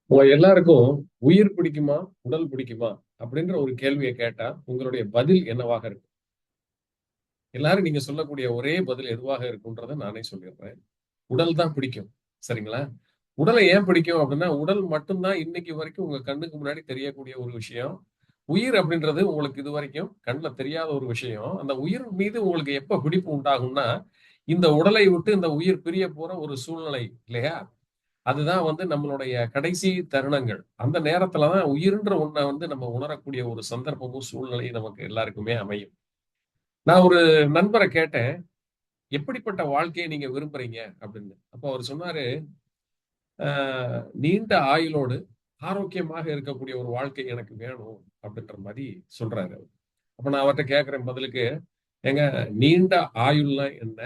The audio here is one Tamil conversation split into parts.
உங்க எல்லாருக்கும் உயிர் பிடிக்குமா? உடல் பிடிக்குமா? அப்படின்ற ஒரு கேள்விய கேட்டா, உங்களுடைய பதில் என்னவாக இருக்கும்? எல்லாரும் நீங்க சொல்லக்கூடிய ஒரே பதில் எதுவாக இருக்கும்ன்றத நானே சொல்லிடுறேன். உடல் தான் பிடிக்கும். சரிங்களா? உடலை ஏன் பிடிக்கும் அப்படின்னா, உடல் மட்டும் தான் இன்னைக்கு வரைக்கும் உங்க கண்ணுக்கு முன்னாடி தெரியக்கூடிய ஒரு விஷயம். உயிர் அப்படின்றது உங்களுக்கு இதுவரைக்கும் கண்ல தெரியாத ஒரு விஷயம். அந்த உயிர் மீது உங்களுக்கு எப்ப பிடிப்பு உண்டாகும்னா, இந்த உடலை விட்டு இந்த உயிர் பிரியப் போற ஒரு சூழ்நிலை இல்லையா? அதுதான் நம்மளுடைய கடைசி தருணங்கள். அந்த நேரத்துல தான் உயிர்ன்ற ஒண்ண நம்ம உணரக்கூடிய ஒரு சந்தர்ப்பமும், சூழ்நிலையும் நமக்கு எல்லாருக்குமே அமையும். நான் ஒரு நண்பர கேட்டேன், "எப்படிப்பட்ட வாழ்க்கைய நீங்க விரும்புறீங்க?" அப்படின்னு. அப்ப அவரு சொன்னாரு, "அ நீண்ட ஆயுளோடு ஆரோக்கியமாக இருக்கக்கூடிய ஒரு வாழ்க்கை எனக்கு வேணும்." அப்படின்ற மாரி சொல்றாரு அவரு. அப்ப நான் அவர்ட்ட கேட்கிறேன் பதிலுக்கு, "ஏங்க நீண்ட ஆயுள்னா என்ன?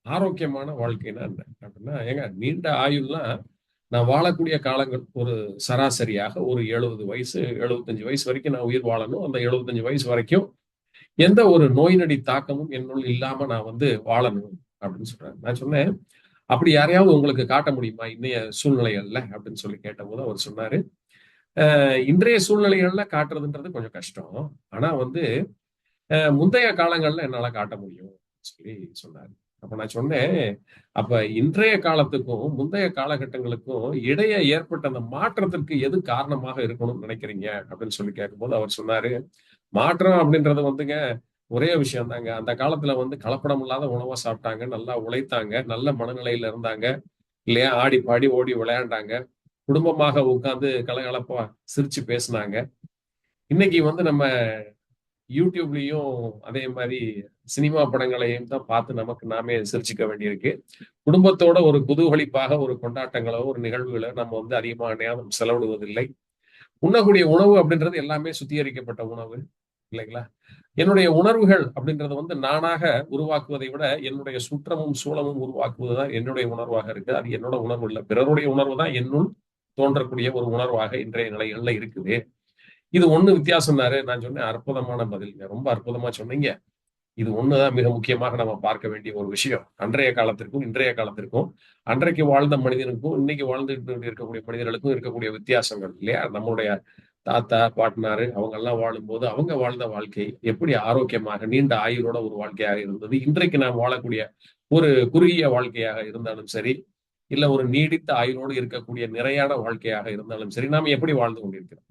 ஆரோக்கியமான வாழ்க்கைன்னா என்ன?" அப்படின்னா, "ஏங்க நீண்ட ஆயுள்னா நான் வாழக்கூடிய காலங்கள் ஒரு சராசரியாக ஒரு 70 வயசு, 75 வயசு வரைக்கும் நான் உயிர் வாழணும். அந்த 75 வயசு வரைக்கும் எந்த ஒரு நோய் நொடி தாக்கமும் என்னுள் இல்லாம நான் வாழணும் அப்படின்னு சொல்றாரு. நான் சொன்னேன், "அப்படி யாரையாவது உங்களுக்கு காட்ட முடியுமா? இன்னைய சூழ்நிலைகள்ல?" அப்படின்னு சொல்லி கேட்டபோது அவர் சொன்னாரு, இன்றைய சூழ்நிலைகள்ல காட்டுறதுன்றது கொஞ்சம் கஷ்டம். ஆனா முந்தைய காலங்கள்ல என்னால காட்ட முடியும்." சொல்லி சொன்னாரு. அப்ப நான் சொன்னேன், "அப்ப இன்றைய காலத்துக்கும், முந்தைய காலகட்டங்களுக்கும் இடையே ஏற்பட்ட அந்த மாற்றத்திற்கு எது காரணமாக இருக்கணும்னு நினைக்கிறீங்க?" அப்படின்னு சொல்லி கேட்கும்போது அவர் சொன்னாரு, "மாற்றம் அப்படின்றது ஒரே விஷயம் தாங்க. அந்த காலத்துல கலப்படம் இல்லாத உணவ சாப்பிட்டாங்க, நல்லா உழைத்தாங்க, நல்ல மனநிலையில இருந்தாங்க, இல்லையா? ஆடி பாடி ஓடி விளையாண்டாங்க, குடும்பமாக உட்கார்ந்து கலகலப்பா சிரிச்சு பேசுனாங்க. இன்னைக்கு நம்ம யூடியூப்லயும் அதே மாரி சினிமா படங்களையும் தான் பார்த்து நமக்கு நாமே சிரிச்சுக்க வேண்டியிருக்கு. குடும்பத்தோட ஒரு குதூகலிப்பாக ஒரு கொண்டாட்டங்களோ, ஒரு நிகழ்வுகளோ நம்ம அதிகமா நேரம் செலவிடுவதில்லை. உண்ணக்கூடிய உணவு அப்படின்றது எல்லாமே சுத்திகரிக்கப்பட்ட உணவு இல்லைங்களா? என்னுடைய உணர்வுகள் அப்படின்றது நானாக உருவாக்குவதை விட, என்னுடைய சுற்றமும், சூழலும் உருவாக்குவது தான் என்னுடைய உணர்வாக இருக்கு. அது என்னோட உணர்வு இல்ல. பிறருடைய உணர்வு தான் என்னுள் தோன்றக்கூடிய ஒரு உணர்வாக இன்றைய நிலைகள்ல இருக்குது. இது ஒண்ணு வித்தியாசம்னாரு. நான் சொன்னேன், "அற்புதமான பதில்ங்க. ரொம்ப அற்புதமா சொன்னீங்க. இது ஒண்ணுதான் மிக முக்கியமாக நம்ம பார்க்க வேண்டிய ஒரு விஷயம். அன்றைய காலத்திற்கும், இன்றைய காலத்திற்கும், அன்றைக்கு வாழ்ந்த மனிதனுக்கும், இன்னைக்கு வாழ்ந்துட்டு இருக்கக்கூடிய மனிதர்களுக்கும் இருக்கக்கூடிய வித்தியாசங்கள் இல்லையா? நம்முடைய தாத்தா, பாட்டனாரு அவங்கெல்லாம் வாழும்போது, அவங்க வாழ்ந்த வாழ்க்கை எப்படி ஆரோக்கியமாக, நீண்ட ஆயுளோட ஒரு வாழ்க்கையாக இருந்தது. இன்றைக்கு நாம் வாழக்கூடிய ஒரு குறுகிய வாழ்க்கையாக இருந்தாலும் சரி, இல்ல ஒரு நீடித்த ஆயுளோடு இருக்கக்கூடிய நிறையான வாழ்க்கையாக இருந்தாலும் சரி, நாம எப்படி வாழ்ந்து கொண்டிருக்கிறோம்?"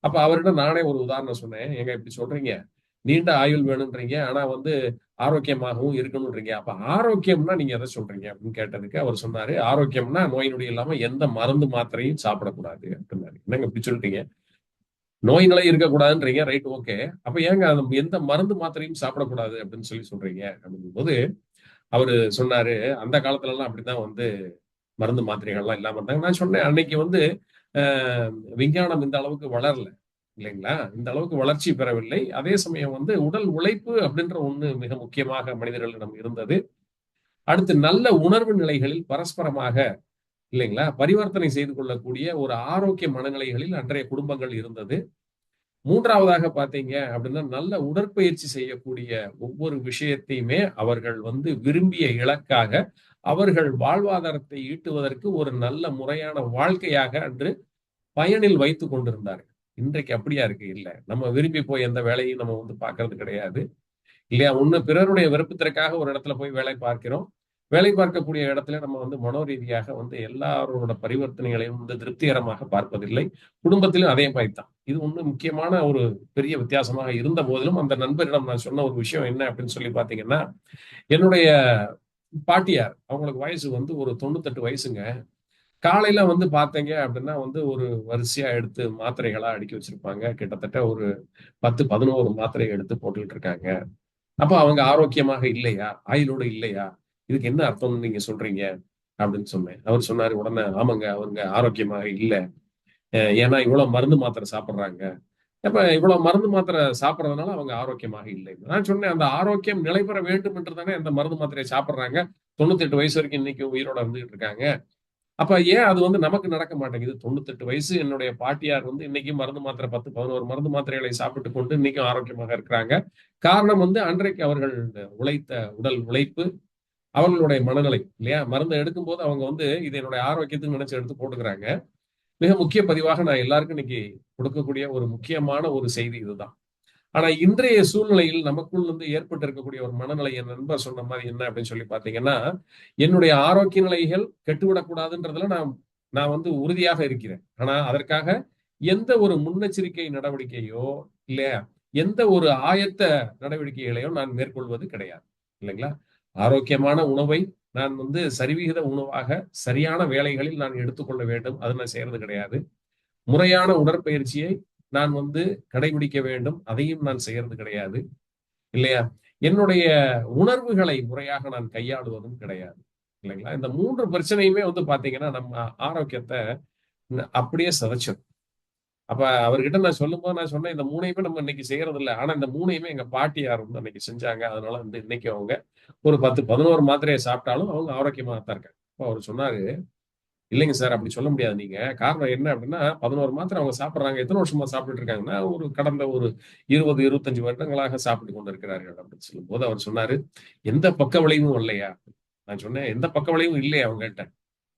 அப்ப அவரிடம் நானே ஒரு உதாரணம் சொன்னேன். "ஏங்க இப்படி சொல்றீங்க? நீண்ட ஆயுள் வேணும்ன்றீங்க. ஆனா ஆரோக்கியமாகவும் இருக்கணும்ன்றீங்க. அப்ப ஆரோக்கியம்னா நீங்க எத சொல்றீங்க?" அப்படின்னு கேட்டதுக்கு அவர் சொன்னாரு, "ஆரோக்கியம்னா நோய் நொடி இல்லாம எந்த மருந்து மாத்திரையும் சாப்பிடக்கூடாது" அப்படின்னாரு. "என்னங்க இப்படி சொல்லிட்டீங்க? நோய் நிலை இருக்கக்கூடாதுன்றீங்க. Right okay. அப்ப ஏங்க அந்த எந்த மருந்து மாத்திரையும் சாப்பிடக்கூடாது அப்படின்னு சொல்றீங்க?" அப்படிங்கும்போது அவரு சொன்னாரு, "அந்த காலத்துலலாம் அப்படித்தான் மருந்து மாத்திரைகள்லாம் இல்லாம இருந்தாங்க." நான் சொன்னேன், "அன்னைக்கு அ விஞ்ஞானம் இந்த அளவுக்கு வளரல. இல்லைங்களா? இந்த அளவுக்கு வளர்ச்சி பெறவில்லை. அதே சமயம் உடல் உழைப்பு அப்படின்ற ஒண்ணு மிக முக்கியமாக மனிதர்களிடம் இருந்தது. அடுத்து நல்ல உணர்வு நிலைகளில் பரஸ்பரமாக இல்லைங்களா? பரிவர்த்தனை செய்து கொள்ளக்கூடிய ஒரு ஆரோக்கிய மனநிலைகளில் அன்றைய குடும்பங்கள் இருந்தது. 3வதாக பார்த்தீங்க அப்படின்னா, நல்ல உடற்பயிற்சி செய்யக்கூடிய ஒவ்வொரு விஷயத்தையுமே அவர்கள் விரும்பிய இலக்காக, அவர்கள் வாழ்வாதாரத்தை ஈட்டுவதற்கு ஒரு நல்ல முறையான வாழ்க்கையாக அன்று பயனில் வைத்துக் கொண்டிருந்தார்கள். இன்றைக்கு அப்படியா இருக்கு? இல்ல. நம்ம விரும்பி போய் எந்த வேலையும் நம்ம பார்க்கிறது கிடையாது. இல்லையா? ஒண்ணு பிறருடைய விருப்பத்திற்காக ஒரு இடத்துல போய் வேலை பார்க்கிறோம். வேலை பார்க்கக்கூடிய இடத்துல நம்ம மனோரீதியாக எல்லாரோட பரிவர்த்தனைகளையும் திருப்திகரமாக பார்ப்பதில்லை. குடும்பத்திலும் அதே மாரி தான். இது முக்கியமான ஒரு பெரிய வித்தியாசமாக இருந்த போதிலும், அந்த நண்பரிடம் நான் சொன்ன ஒரு விஷயம் என்ன அப்படின்னு சொல்லி பார்த்தீங்கன்னா, என்னுடைய பாட்டியார். அவங்களுக்கு வயசு ஒரு 98 வயசுங்க. காலையில பார்த்தீங்க அப்படின்னா ஒரு வரிசையா எடுத்து மாத்திரைகளா அடுக்கி வச்சிருப்பாங்க. கிட்டத்தட்ட ஒரு 10, 11 மாத்திரை எடுத்து போட்டுக்கிட்டு இருக்காங்க. அப்ப அவங்க ஆரோக்கியமாக இல்லையா? ஆயுளோடு இல்லையா? இதுக்கு என்ன அர்த்தம்னு நீங்க சொல்றீங்க? அப்படின்னு சொன்னேன். அவர் சொன்னாரு உடனே, "ஆமாங்க, அவங்க ஆரோக்கியமாக இல்ல. ஏன்னா இவ்வளவு மருந்து மாத்திரை சாப்பிடுறாங்க. அப்ப இவ்வளவு மருந்து மாத்திரை சாப்பிடுறதுனால அவங்க ஆரோக்கியமாக இல்லை." நான் சொன்னேன், "அந்த ஆரோக்கியம் நிலைபெற வேண்டும் என்று தானே அந்த மருந்து மாத்திரையை சாப்பிடுறாங்க. 98 வயசு வரைக்கும் இன்னைக்கு உயிரோட இருந்துகிட்டு இருக்காங்க. அப்ப ஏன் அது நமக்கு நடக்க மாட்டேங்குது? 98 வயசு என்னுடைய பாட்டியார் இன்னைக்கும் மருந்து மாத்திரை 10, 11 மருந்து மாத்திரைகளை சாப்பிட்டுக் கொண்டு இன்னைக்கும் ஆரோக்கியமாக இருக்கிறாங்க. காரணம் அன்றைக்கு அவர்கள் உழைத்த உடல் உழைப்பு, அவர்களுடைய மனநிலை இல்லையா? மருந்த எடுக்கும்போது அவங்க இது என்னுடைய ஆரோக்கியத்துக்கு நினைச்சு எடுத்து போட்டுக்கிறாங்க. மிக முக்கிய பதிவாக நான் எல்லாருக்கும் இன்னைக்கு கொடுக்கக்கூடிய ஒரு முக்கியமான ஒரு செய்தி இதுதான். ஆனா இன்றைய சூழ்நிலையில் நமக்குள் வந்து ஏற்பட்டு இருக்கக்கூடிய ஒரு மனநிலை, என் நண்பர் சொன்ன மாதிரி என்ன அப்படின்னு சொல்லி பாத்தீங்கன்னா, என்னுடைய ஆரோக்கிய நிலைகள் கெட்டுவிடக்கூடாதுன்றதுல நான் நான் வந்து உறுதியாக இருக்கிறேன். ஆனா அதற்காக எந்த ஒரு முன்னெச்சரிக்கை நடவடிக்கையோ, இல்லையா, எந்த ஒரு ஆயத்த நடவடிக்கைகளையோ நான் மேற்கொள்வது கிடையாது. இல்லைங்களா? ஆரோக்கியமான உணவை நான் வந்து சரிவிகித உணவாக சரியான வேளைகளில் நான் எடுத்துக்கொள்ள வேண்டும். அது நான் செய்யறது கிடையாது. முறையான உடற்பயிற்சியை நான் வந்து கடைபிடிக்க வேண்டும். அதையும் நான் செய்யறது கிடையாது. இல்லையா? என்னுடைய உணர்வுகளை முறையாக நான் கையாளுவதும் கிடையாது. இல்லைங்களா? இந்த 3 பிரச்சனையுமே வந்து பாத்தீங்கன்னா, நம்ம ஆரோக்கியத்த அப்படியே சிதைச்சிரும். அப்ப அவர்கிட்ட நான் சொல்லும்போது நான் சொன்னேன், இந்த 3யுமே நம்ம இன்னைக்கு செய்யறதில்ல. ஆனா இந்த 3யுமே எங்க பாட்டியார் வந்து அன்னைக்கு செஞ்சாங்க. அதனால வந்து இன்னைக்கு அவங்க ஒரு 10, 11 மாத்திரைய சாப்பிட்டாலும் அவங்க ஆரோக்கியமா தான் இருக்காங்க. அப்ப அவரு சொன்னாரு, "இல்லைங்க சார், அப்படி சொல்ல முடியாது நீங்க. காரணம் என்ன அப்படின்னா, 11 மாத்திரை அவங்க சாப்பிடுறாங்க. எத்தன வருஷமா சாப்பிட்டுட்டு இருக்காங்கன்னா, கடந்த ஒரு 20, 25 வருடங்களாக சாப்பிட்டுக் கொண்டிருக்கிறார்கள்." அப்படின்னு சொல்லும்போது அவர் சொன்னாரு, "எந்த பக்க விளைவும் இல்லையா?" நான் சொன்னேன், "எந்த பக்க விளைவும் இல்லையே அவங்ககிட்ட."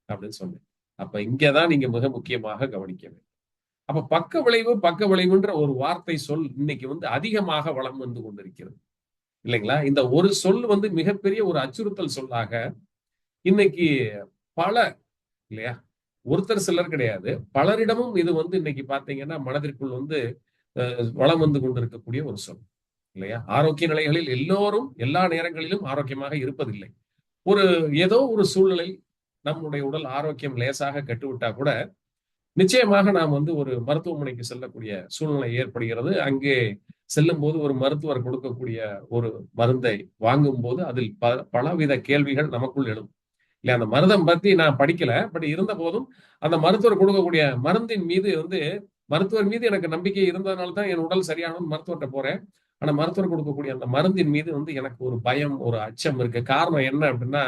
அப்படின்னு சொன்னேன். அப்ப இங்க தான் நீங்க மிக முக்கியமாக கவனிக்க வேண்டும். அப்ப பக்க விளைவு, பக்க விளைவுன்ற ஒரு வார்த்தை சொல் இன்னைக்கு வந்து அதிகமாக வலம் வந்து கொண்டிருக்கிறது. இல்லைங்களா? இந்த ஒரு சொல் வந்து மிகப்பெரிய ஒரு அச்சுறுத்தல் சொல்லாக இன்னைக்கு பல, இல்லையா? ஒருத்தர் சிலர் கிடையாது. பலரிடமும் இது வந்து இன்னைக்கு பார்த்தீங்கன்னா, மனதிற்குள் வந்து வலம் வந்து கொண்டிருக்கக்கூடிய ஒரு சொல். இல்லையா? ஆரோக்கிய நிலைகளில் எல்லோரும் எல்லா நேரங்களிலும் ஆரோக்கியமாக இருப்பதில்லை. ஒரு ஏதோ ஒரு சூழ்நிலை நம்முடைய உடல் ஆரோக்கியம் லேசாக கெட்டுவிட்டா கூட நிச்சயமாக நாம் வந்து ஒரு மருத்துவமனைக்கு செல்லக்கூடிய சூழ்நிலை ஏற்படுகிறது. அங்கே செல்லும்போது ஒரு மருத்துவர் கொடுக்கக்கூடிய ஒரு மருந்தை வாங்கும்போது, அதில் பலவித கேள்விகள் நமக்குள் எழும். இல்ல, அந்த மருந்தம் பத்தி நான் படிக்கல. பட் இருந்தபோதும், அந்த மருத்துவர் கொடுக்கக்கூடிய மருந்தின் மீது வந்து மருத்துவர் மீது எனக்கு நம்பிக்கை இருந்ததுனால தான் என் உடல் சரியாகணும்னு மருத்துவர்ட்ட போறேன். ஆனா மருத்துவர் கொடுக்கக்கூடிய அந்த மருந்தின் மீது வந்து எனக்கு ஒரு பயம், ஒரு அச்சம் இருக்கு. காரணம் என்ன அப்படின்னா,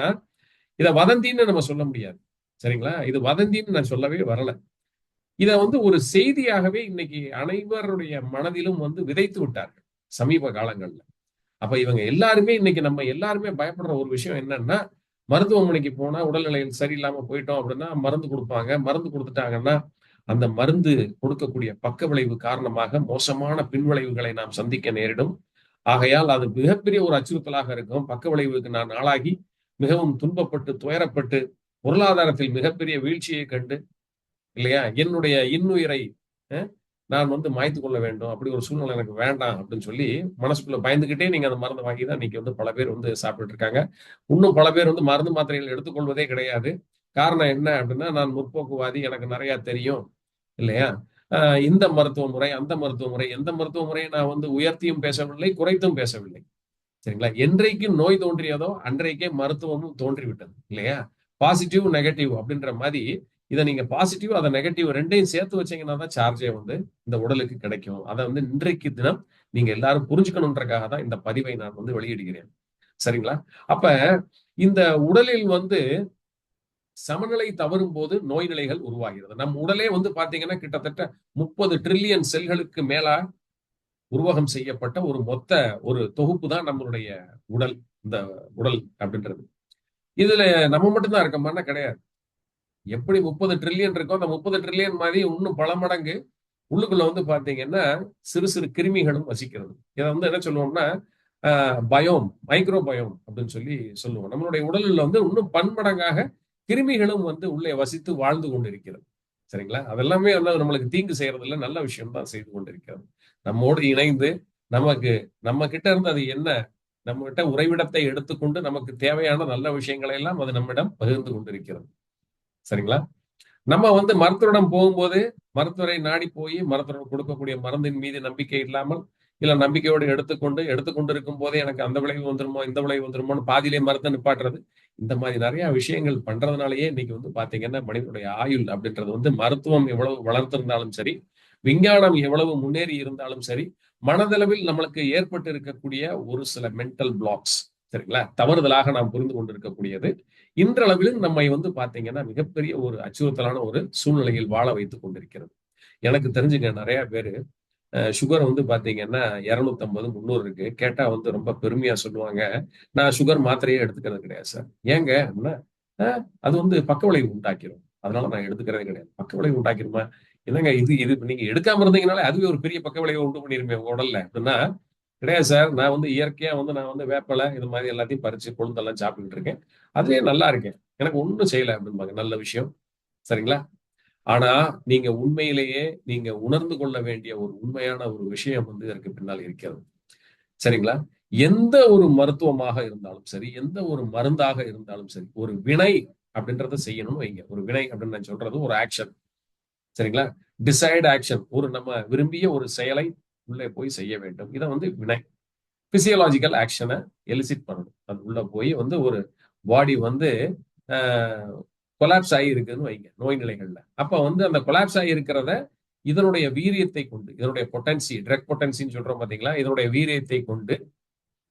இத வதந்தின்னு நம்ம சொல்ல முடியாது. சரிங்களா? இது வதந்தின்னு நான் சொல்லவே வரல. இத வந்து ஒரு செய்தியாகவே இன்னைக்கு அனைவருடைய மனதிலும் வந்து விதைத்து விட்டார்கள், சமீப காலங்கள்ல. அப்ப இவங்க எல்லாருமே இன்னைக்கு நம்ம எல்லாருமே பயப்படுற ஒரு விஷயம் என்னன்னா, மருத்துவமனைக்கு போனா உடல்நிலையில் சரியில்லாம போயிட்டோம் அப்படின்னா, மருந்து குடுப்பாங்க. மருந்து குடுத்துட்டாங்கன்னா, அந்த மருந்து கொடுக்கக்கூடிய பக்க விளைவு காரணமாக மோசமான பின்விளைவுகளை நாம் சந்திக்க நேரிடும். ஆகையால் அது மிகப்பெரிய ஒரு அச்சுறுத்தலாக இருக்கும். பக்க விளைவுக்கு நான் ஆளாகி மிகவும் துன்பப்பட்டு, துயரப்பட்டு, பொருளாதாரத்தில் மிகப்பெரிய வீழ்ச்சியை கண்டு, இல்லையா? என்னுடைய இன்னுயிரை அ நான் வந்து மாய்த்துக் கொள்ள வேண்டும். அப்படி ஒரு சூழ்நிலை எனக்கு வேண்டாம் அப்படின்னு சொல்லி, மனசுக்குள்ள பயந்துகிட்டே நீங்க அந்த மருந்த வாங்கி தான் இன்னைக்கு வந்து பல பேர் வந்து சாப்பிட்டுட்டு இருக்காங்க. இன்னும் பல பேர் வந்து மருந்து, மாத்திரைகள் எடுத்துக்கொள்வதே கிடையாது. காரணம் என்ன அப்படின்னா, நான் முற்போக்குவாதி, எனக்கு நெறைய தெரியும். இல்லையா? அ இந்த மருத்துவ முறை, அந்த மருத்துவ முறை, எந்த மருத்துவ முறையை நான் வந்து உயர்த்தியும் பேசவில்லை, குறைத்தும் பேசவில்லை. சரிங்களா? என்றைக்கு நோய் தோன்றியதோ, அன்றைக்கே மருத்துவமும் தோன்றிவிட்டது. இல்லையா? பாசிட்டிவ், நெகட்டிவ் அப்படின்ற மாரி, இத நீங்க பாசிட்டிவ், அத நெகட்டிவ் 2யும் சேர்த்து வச்சீங்கன்னா தான் சார்ஜே வந்து இந்த உடலுக்கு கிடைக்கும். அத வந்து இன்றைக்கு தினம் நீங்க எல்லாரும் புரிஞ்சுக்கணுன்றக்காக தான் இந்த பதிவை நான் வந்து வெளியிடுகிறேன். சரிங்களா? அப்ப இந்த உடலில் வந்து சமநிலை தவறும்போது நோய் நிலைகள் உருவாகிறது. நம் உடலே வந்து பார்த்தீங்கன்னா, கிட்டத்தட்ட 30 டிரில்லியன் செல்களுக்கு மேலா உருவகம் செய்யப்பட்ட ஒரு மொத்த ஒரு தொகுப்பு தான் நம்மளுடைய உடல். இந்த உடல் அப்படின்றது. இதுல நம்ம மட்டும் தான் இருக்கோமான்னா கிடையாது. எப்படி 30 டிரில்லியன் இருக்கோ, அந்த 30 டிரில்லியன் மாரி இன்னும் பல மடங்கு உள்ளுக்குள்ள வந்து பார்த்தீங்கன்னா, சிறு சிறு கிருமிகளும் வசிக்கிறது. இத வந்து என்ன சொல்லுவோம்னா, பயோம், மைக்ரோ பயோம் அப்படின்னு சொல்லி சொல்லுவோம். நம்மளுடைய உடல்ல வந்து இன்னும் பன்மடங்காக கிருமிகளும் வந்து உள்ளே வசித்து வாழ்ந்து கொண்டிருக்கிறது. சரிங்களா? அதெல்லாமே வந்து நம்மளுக்கு தீங்கு செய்யறதில்ல. நல்ல விஷயம் தான் செய்து கொண்டிருக்கிறது. நம்மோடு இணைந்து, நமக்கு நம்ம கிட்ட இருந்து அது என்ன, நம்மகிட்ட உறைவிடத்தை எடுத்துக்கொண்டு நமக்கு தேவையான நல்ல விஷயங்களை எல்லாம் அது நம்மிடம் பகிர்ந்து கொண்டிருக்கிறது. சரிங்களா? நம்ம வந்து மருத்துவரிடம் போகும்போது, மருத்துவரை நாடி போய் மருத்துவர் கொடுக்கக்கூடிய மருந்தின் மீது நம்பிக்கை இல்லாமல், இல்ல நம்பிக்கையோடு எடுத்துக்கொண்டு இருக்கும்போதே எனக்கு அந்த விளைவு வந்துருமோ, இந்த விளைவு வந்துருமோன்னு பாதியிலே மருந்த நிப்பாட்டுறது. இந்த மாரி நெறைய விஷயங்கள் பண்றதுனாலேயே இன்னைக்கு வந்து பார்த்தீங்கன்னா, மனிதனுடைய ஆயுள் அப்படின்றது வந்து மருத்துவம் எவ்வளவு வளர்ந்திருந்தாலும் சரி, விஞ்ஞானம் எவ்வளவு முன்னேறி இருந்தாலும் சரி, மனதளவில் நம்மளுக்கு ஏற்பட்டு இருக்கக்கூடிய ஒரு சில மென்டல் பிளாக்ஸ், சரிங்களா? தவறுதலாக நாம் புரிந்து கொண்டிருக்கக்கூடியது. இன்றளவிலும் நம்மை வந்து பார்த்தீங்கன்னா, மிகப்பெரிய ஒரு அச்சுறுத்தலான ஒரு சூழ்நிலையில் வாழ வைத்துக் கொண்டிருக்கிறது. எனக்கு தெரிஞ்சுங்க நெறைய பேரு சுகர் வந்து பார்த்தீங்கன்னா 250, 300 இருக்கு. கேட்டா வந்து ரொம்ப பெருமையா சொல்லுவாங்க. நான் சுகர் மாத்திரையே எடுத்துக்கிறது கிடையாது சார். ஏங்க? அப்படின்னா, "அ அது வந்து பக்க விளைவு உண்டாக்கிரும்." அதனால நான் எடுத்துக்கிறதே கிடையாது. பக்க விளைவு உண்டாக்கிருமா? என்னங்க இது இது நீங்க எடுக்காம இருந்தீங்கனாலே அதுவே ஒரு பெரிய பக்க விளைவை உண்டு பண்ணிருமே உங்க உடல்ல அப்படின்னா, கிடையாது சார். நான் இயற்கையா நான் வேப்பலை இது மாதிரி எல்லாத்தையும் பறிச்சு கொழுந்தெல்லாம் சாப்பிட்டுட்டு இருக்கேன். அதுவே நல்லா இருக்கேன். எனக்கு ஒண்ணும் செய்யல அப்படிம்பாங்க. நல்ல விஷயம். சரிங்களா? ஆனா நீங்க உண்மையிலேயே நீங்க உணர்ந்து கொள்ள வேண்டிய ஒரு உண்மையான ஒரு விஷயம் இதற்கு பின்னால் இருக்கிறது. சரிங்களா? எந்த ஒரு மருத்துவமாக இருந்தாலும் சரி, எந்த ஒரு மருந்தாக இருந்தாலும் சரி, ஒரு வினை அப்படின்றத செய்யணும்னு வைங்க. ஒரு வினை அப்படின்னு நான் சொல்றது ஒரு ஆக்ஷன். சரிங்களா? Decide action. நம்ம விரும்பிய ஒரு செயலை உள்ளே போய் செய்ய வேண்டும். இத வினை. பிசியலாஜிக்கல் ஆக்ஷனை எலிசிட் பண்ணணும். அது உள்ள போய் ஒரு பாடி அ கொலாப்ஸ் ஆகி இருக்குதுன்னு வைங்க, நோய் நிலைகள்ல. அப்ப அந்த கொலாப்ஸ் ஆகி இருக்கிறத இதனுடைய வீரியத்தை கொண்டு, இதனுடைய பொட்டன்சி, ட்ரக் பொட்டன்சின்னு சொல்றோம் பாத்தீங்களா? இதனுடைய வீரியத்தை கொண்டு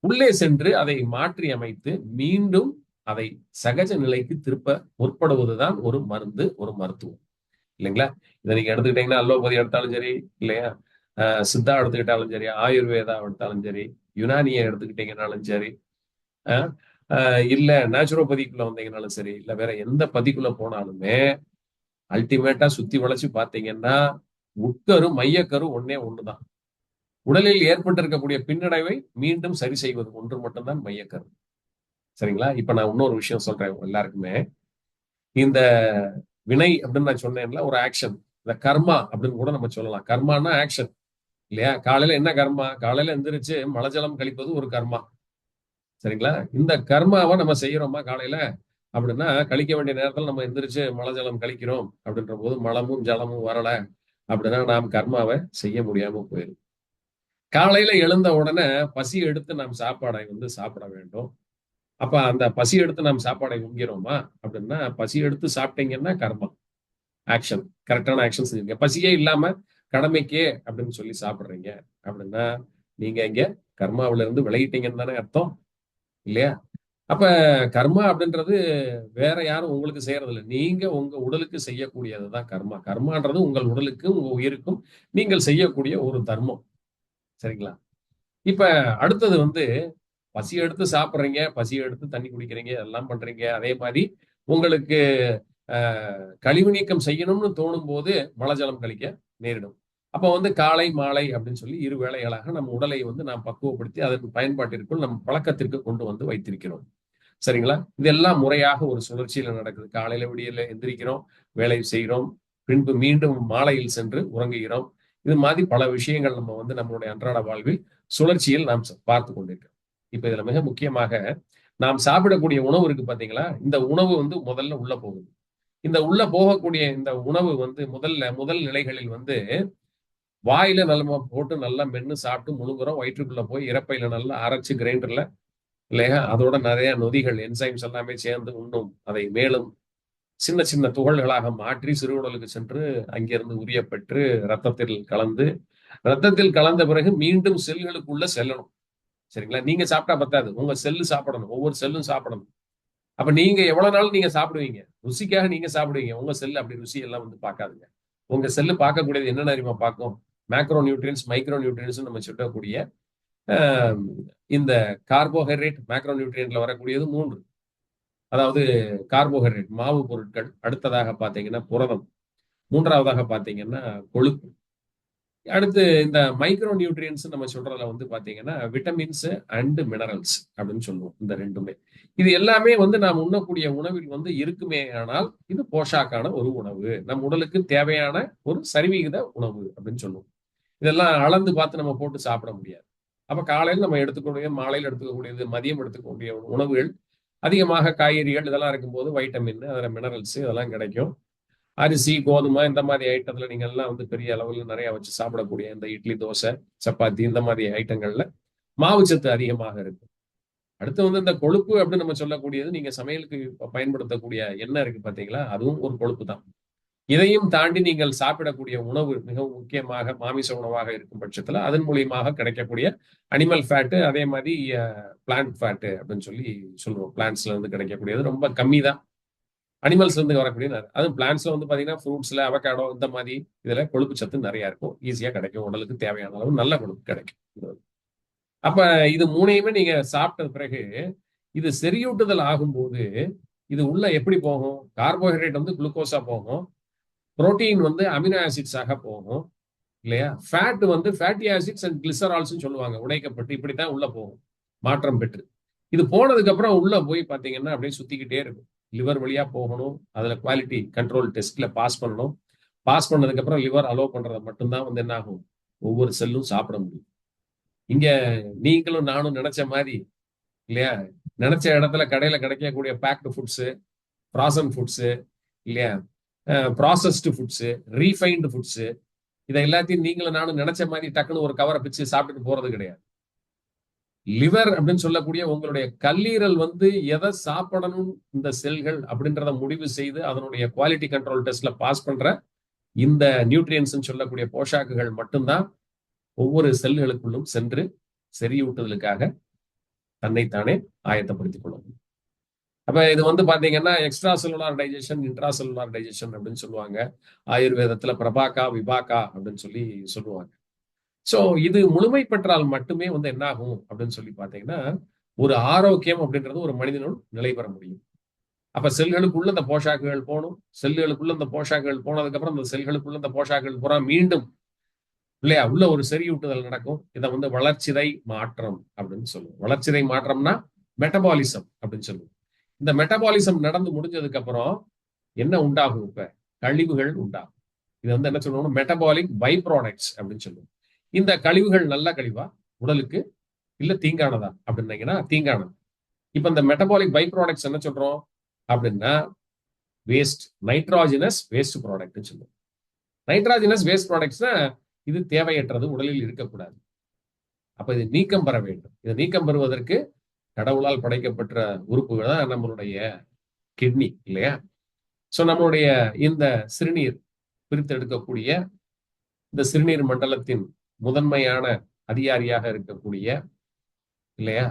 உள்ளே சென்று அதை மாற்றி அமைத்து மீண்டும் அதை சகஜ நிலைக்கு திருப்ப முற்படுவதுதான் ஒரு மருந்து, ஒரு மருத்துவம். இல்லைங்களா? இதை நீங்க எடுத்துக்கிட்டீங்கன்னா அலோபதி எடுத்தாலும் சரி, இல்லையா? சித்தா எடுத்துக்கிட்டாலும் சரி, ஆயுர்வேதா எடுத்தாலும் சரி, யுனானியை எடுத்துக்கிட்டீங்கன்னாலும் சரி, இல்ல நேச்சுரோபதிக்குள்ள வந்தீங்கன்னாலும் சரி, இல்ல வேற எந்த பதிக்குள்ள போனாலுமே அல்டிமேட்டா சுத்தி வளைச்சு பாத்தீங்கன்னா உட்கரு மையக்கரு ஒன்னே ஒண்ணுதான். உடலில் ஏற்பட்டிருக்கக்கூடிய பின்னடைவை மீண்டும் சரி செய்வது ஒன்று மட்டும்தான் மையக்கரு. சரிங்களா? இப்ப நான் இன்னொரு விஷயம் சொல்றேன் எல்லாருக்குமே. இந்த வினை அப்படின்னு நான் சொன்னேன்ல, ஒரு ஆக்ஷன். இந்த கர்மா அப்படின்னு கூட நம்ம சொல்லலாம். கர்மானா ஆக்ஷன் இல்லையா? காலையில என்ன கர்மா? காலையில எந்திரிச்சு மலஜலம் கழிப்பது ஒரு கர்மா. சரிங்களா? இந்த கர்மாவை நம்ம செய்யறோமா காலையில அப்படின்னா, கழிக்க வேண்டிய நேரத்தில் நம்ம எந்திரிச்சு மலஜலம் கழிக்கிறோம் அப்படின்ற போது மலமும் ஜலமும் வரல அப்படின்னா நாம் கர்மாவை செய்ய முடியாம போயிடும். காலையில எழுந்த உடனே பசி எடுத்து நாம் சாப்பாடை சாப்பிட வேண்டும். அப்ப அந்த பசி எடுத்து நாம் சாப்பாடை உண்கிறோமா அப்படின்னா, பசி எடுத்து சாப்பிட்டீங்கன்னா கர்மா, ஆக்ஷன். கரெக்டான ஆக்ஷன் செஞ்சிருக்கீங்க. பசியே இல்லாம கடமைக்கே அப்படின்னு சொல்லி சாப்பிடுறீங்க அப்படின்னா, நீங்க இங்க கர்மாவில இருந்து விலகிட்டீங்கன்னு தானே அர்த்தம், இல்லையா? அப்ப கர்மா அப்படின்றது வேற யாரும் உங்களுக்கு செய்யறது இல்லை. நீங்க உங்க உடலுக்கு செய்யக்கூடியதுதான் கர்மா. கர்மான்றது உங்கள் உடலுக்கு, உங்க உயிருக்கும் நீங்கள் செய்யக்கூடிய ஒரு தர்மம். சரிங்களா? இப்ப அடுத்தது பசி எடுத்து சாப்பிடுறீங்க, பசி எடுத்து தண்ணி குடிக்கிறீங்க, எல்லாம் பண்றீங்க. அதே மாதிரி உங்களுக்கு கழிவு நீக்கம் செய்யணும்னு தோணும் போது மலஜலம் கழிக்க நேரிடும். அப்ப காலை, மாலை அப்படின்னு சொல்லி இரு வேளைகளாக நம்ம உடலை நாம் பக்குவப்படுத்தி அதன் பயன்பாட்டிற்குள் நம் பழக்கத்திற்கு கொண்டு வைத்திருக்கிறோம். சரிங்களா? இதெல்லாம் முறையாக ஒரு சுழற்சியில நடக்குது. காலையில விடியல எந்திரிக்கிறோம், வேலை செய்கிறோம், பின்பு மீண்டும் மாலையில் சென்று உறங்குகிறோம். இது மாதிரி பல விஷயங்கள் நம்ம நம்மளுடைய அன்றாட வாழ்வில் சுழற்சியில் நாம் பார்த்து கொண்டிருக்கிறோம். இப்ப இதுல மிக முக்கியமாக நாம் சாப்பிடக்கூடிய உணவு இருக்கு பாத்தீங்களா? இந்த உணவு முதல்ல உள்ள போகுது. இந்த உள்ள போகக்கூடிய இந்த உணவு முதல் நிலைகளில் வாயில நல்லா போட்டு நல்லா மென்னு சாப்பிட்டு முழுங்குறோம். வயிற்றுக்குள்ள போய் இரைப்பையில நல்லா அரைச்சு கிரைண்டர்ல இல்லையா? அதோட நிறைய நொதிகள், என்சைம்ஸ் எல்லாமே சேர்ந்து உண்ணும். அதை மேலும் சின்ன சின்ன துகள்களாக மாற்றி சிறுகுடலுக்கு சென்று அங்கிருந்து உரியப்பெற்று ரத்தத்தில் கலந்து, ரத்தத்தில் கலந்த பிறகு மீண்டும் செல்களுக்குள்ள செல்லணும். சரிங்களா? நீங்க சாப்பிட்டா பத்தாது. உங்க செல்லு சாப்பிடணும். ஒவ்வொரு செல்லும் சாப்பிடணும். அப்ப நீங்க எவ்வளவு நாள் நீங்க சாப்பிடுவீங்க? ருசிக்காக நீங்க சாப்பிடுவீங்க. உங்க செல் அப்படி ருசி எல்லாம் பார்க்காதுங்க. உங்க செல்லு பார்க்கக்கூடியது என்ன தெரியுமா பார்க்கும்? மேக்ரோ நியூட்ரியன்ஸ், மைக்ரோ நியூட்ரியன்ஸ் நம்ம சொல்லக்கூடிய இந்த கார்போஹைட்ரேட், மேக்ரோ நியூட்ரியன்ட்ல வரக்கூடியது 3. அதாவது கார்போஹைட்ரேட், மாவு பொருட்கள். அடுத்ததாக பார்த்தீங்கன்னா புரதம். 3வதாக பார்த்தீங்கன்னா கொழுப்பு. அடுத்து இந்த மைக்ரோ நியூட்ரியன்ஸ் நம்ம சொல்றதுல பாத்தீங்கன்னா விட்டமின்ஸ் அண்ட் மினரல்ஸ் அப்படின்னு சொல்லுவோம். இந்த 2மே. இது எல்லாமே நாம் உண்ணக்கூடிய உணவில் இருக்குமே ஆனால் இது போஷாக்கான ஒரு உணவு. நம் உடலுக்கு தேவையான ஒரு சரிவிகித உணவு அப்படின்னு சொல்லுவோம். இதெல்லாம் அளந்து பார்த்து நம்ம போட்டு சாப்பிட முடியாது. அப்ப காலையில் நம்ம எடுத்துக்கூடிய, மாலையில் எடுத்துக்கக்கூடியது, மதியம் எடுத்துக்கக்கூடிய உணவுகள் அதிகமாக காய்கறிகள் இதெல்லாம் இருக்கும்போது வைட்டமின், அதில் மினரல்ஸ் இதெல்லாம் கிடைக்கும். அரிசி, கோதுமை இந்த மாதிரி ஐட்டத்துல நீங்க எல்லாம் பெரிய அளவுல நிறைய வச்சு சாப்பிடக்கூடிய இந்த இட்லி, தோசை, சப்பாத்தி இந்த மாதிரி ஐட்டங்கள்ல மாவுச்சத்து அதிகமாக இருக்கு. அடுத்து இந்த கொழுப்பு அப்படின்னு நம்ம சொல்லக்கூடியது நீங்க சமையலுக்கு பயன்படுத்தக்கூடிய எண்ணெய் இருக்கு பாத்தீங்களா? அதுவும் ஒரு கொழுப்பு தான். இதையும் தாண்டி நீங்கள் சாப்பிடக்கூடிய உணவு மிகவும் முக்கியமாக மாமிச உணவாக இருக்கும் பட்சத்துல அதன் மூலியமாக கிடைக்கக்கூடிய அனிமல் ஃபேட்டு, அதே மாதிரி பிளான்ட் ஃபேட்டு அப்படின்னு சொல்லி சொல்லுவோம். பிளான்ட்ஸ்ல இருந்து கிடைக்கக்கூடியது ரொம்ப கம்மி தான். அனிமல்ஸ்ல இருந்து வரக்கூடிய அதுவும் பிளான்ட்ஸ்ல பாத்தீங்கன்னா ஃப்ரூட்ஸ்ல அவகாடோ இந்த மாதிரி இதுல கொழுப்பு சத்து நிறைய இருக்கும். ஈஸியா கிடைக்கும். உடலுக்கு தேவையான அளவு நல்ல கொழுப்பு கிடைக்கும். அப்ப இது 3யுமே நீங்க சாப்பிட்ட பிறகு இது செறியூட்டுதல் ஆகும்போது இது உள்ள எப்படி போகும்? கார்போஹைட்ரேட் வந்து குளுக்கோஸா போகும், புரோட்டீன் வந்து அமினோ ஆசிட்ஸாக போகும் இல்லையா? ஃபேட் வந்து ஃபேட்டி ஆசிட்ஸ் அண்ட் கிளிசரால்ஸ் சொல்லுவாங்க, உடைக்கப்பட்டு இப்படித்தான் உள்ள போகும் மாற்றம் பெற்று. இது போனதுக்கு அப்புறம் உள்ள போய் பாத்தீங்கன்னா அப்படியே சுத்திக்கிட்டே இருக்கும். லிவர் வழியா போகணும், அதுல குவாலிட்டி கண்ட்ரோல் டெஸ்ட்ல பாஸ் பண்ணணும். பாஸ் பண்ணதுக்கு அப்புறம் லிவர் அலோவ் பண்றதை மட்டும்தான் வந்து என்ன ஆகும், ஒவ்வொரு செல்லும் சாப்பிட முடியும். இங்க நீங்களும் நானும் நினைச்ச மாதிரி இல்லையா, நினைச்ச இடத்துல கடையில கிடைக்கக்கூடிய பேக்டு ஃபுட்ஸ், ப்ராசன் ஃபுட்ஸ் இல்லையா, ப்ராசஸ்டு ஃபுட்ஸ், ரீஃபைன்டு ஃபுட்ஸ், இதை எல்லாத்தையும் நீங்களும் நானும் நினைச்ச மாதிரி டக்குன்னு ஒரு கவரை பிச்சு சாப்பிட்டுட்டு போறது கிடையாது. லிவர் அப்படின்னு சொல்லக்கூடிய உங்களுடைய கல்லீரல் வந்து எதை சாப்பிடணும் இந்த செல்கள் அப்படின்றத முடிவு செய்து அதனுடைய குவாலிட்டி கண்ட்ரோல் டெஸ்ட்ல பாஸ் பண்ற இந்த நியூட்ரியன்ஸ் சொல்லக்கூடிய போஷாக்குகள் மட்டும்தான் ஒவ்வொரு செல்களுக்குள்ளும் சென்று செறியூட்டுதலுக்காக தன்னைத்தானே ஆயத்தப்படுத்திக் கொள்ளும். அப்ப இது வந்து பாத்தீங்கன்னா extra cellular digestion, intra cellular digestion அப்படின்னு சொல்லுவாங்க. ஆயுர்வேதத்துல பிரபாகா விபாகா அப்படின்னு சொல்லி சொல்லுவாங்க. சோ இது முழுமை பெற்றால் மட்டுமே வந்து என்ன ஆகும் அப்படின்னு சொல்லி பாத்தீங்கன்னா, ஒரு ஆரோக்கியம் அப்படின்றது ஒரு மனிதனுள் நிலை பெற முடியும். அப்ப செல்களுக்குள்ள இந்த போஷாக்குகள் போகணும். செல்களுக்குள்ள இந்த போஷாக்குகள் போனதுக்கு அப்புறம் இந்த செல்களுக்குள்ள இந்த போஷாக்குகள் பூரா மீண்டும் இல்லையா உள்ள ஒரு செறியூட்டுதல் நடக்கும். இதை வந்து வளர்ச்சிதை மாற்றம் அப்படின்னு சொல்லுவோம். வளர்ச்சிதை மாற்றம்னா மெட்டபாலிசம் அப்படின்னு சொல்லுவோம். இந்த மெட்டபாலிசம் நடந்து முடிஞ்சதுக்கு அப்புறம் என்ன உண்டாகும்? இப்ப கழிவுகள் உண்டாகும். இது வந்து என்ன சொல்லுவோம், மெட்டபாலிக் பை ப்ராடக்ட்ஸ் அப்படின்னு சொல்லுவோம். இந்த கழிவுகள் நல்ல கழிவா உடலுக்கு, இல்ல தீங்கானதா அப்படின்னீங்கன்னா தீங்கானது. இப்ப இந்த மெட்டபாலிக் பை ப்ராடக்ட்ஸ் என்ன சொல்றோம் அப்படின்னா வேஸ்ட், நைட்ராஜினஸ் வேஸ்ட் ப்ராடக்ட் சொல்லுவோம். நைட்ராஜினஸ் வேஸ்ட் ப்ராடக்ட்ஸ்னா இது தேவையற்றது, உடலில் இருக்கக்கூடாது. அப்ப இது நீக்கம் பெற வேண்டும். இதை நீக்கம் பெறுவதற்கு கடவுளால் படைக்கப்பட்ட உறுப்புகள் தான் நம்மளுடைய கிட்னி இல்லையா? சோ நம்மளுடைய இந்த சிறுநீர் பிரித்தெடுக்கக்கூடிய இந்த சிறுநீர் மண்டலத்தின் முதன்மையான அதிகாரியாக இருக்கக்கூடிய இல்லையா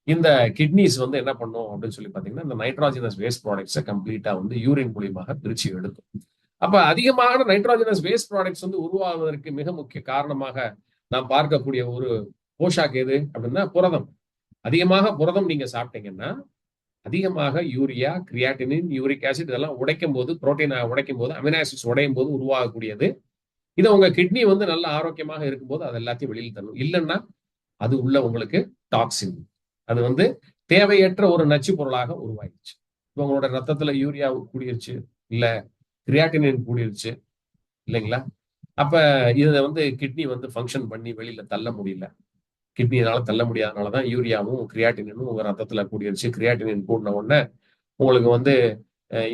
இந்த கிட்னிஸ் வந்து என்ன பண்ணும் அப்படின்னு சொல்லி பாத்தீங்கன்னா, இந்த நைட்ராஜினஸ் வேஸ்ட் ப்ராடக்ட்ஸை கம்ப்ளீட்டா வந்து யூரின் மூலியமாக பிரிச்சு எடுக்கும். அப்ப அதிகமான நைட்ரோஜனஸ் வேஸ்ட் ப்ராடக்ட்ஸ் வந்து உருவாவதற்கு மிக முக்கிய காரணமாக நாம் பார்க்கக்கூடிய ஒரு போஷாக் எது அப்படின்னா புரதம். அதிகமாக புரதம் நீங்க சாப்பிட்டீங்கன்னா அதிகமாக யூரியா, கிரியாட்டினின், யூரிக் ஆசிட் இதெல்லாம் உடைக்கும் போது, புரோட்டீனை உடைக்கும் போது, அமினோ ஆசிட்ஸ் உடையும் போது உருவாகக்கூடியது. இதை உங்க கிட்னி வந்து நல்ல ஆரோக்கியமாக இருக்கும்போது அது எல்லாத்தையும் வெளியில் தரணும். இல்லைன்னா அது உள்ள உங்களுக்கு டாக்ஸின், அது வந்து தேவையற்ற ஒரு நச்சு பொருளாக உருவாகிடுச்சு. இப்போ உங்களோட ரத்தத்துல யூரியா கூடிருச்சு, இல்ல கிரியாட்டினின் கூடிருச்சு இல்லைங்களா? அப்ப இதை வந்து கிட்னி வந்து ஃபங்க்ஷன் பண்ணி வெளியில தள்ள முடியல. கிட்னியால தள்ள முடியாதனாலதான் யூரியாவும் கிரியாட்டினும் உங்க ரத்தத்துல கூடிருச்சு. கிரியாட்டினின் கூடின உடனே உங்களுக்கு வந்து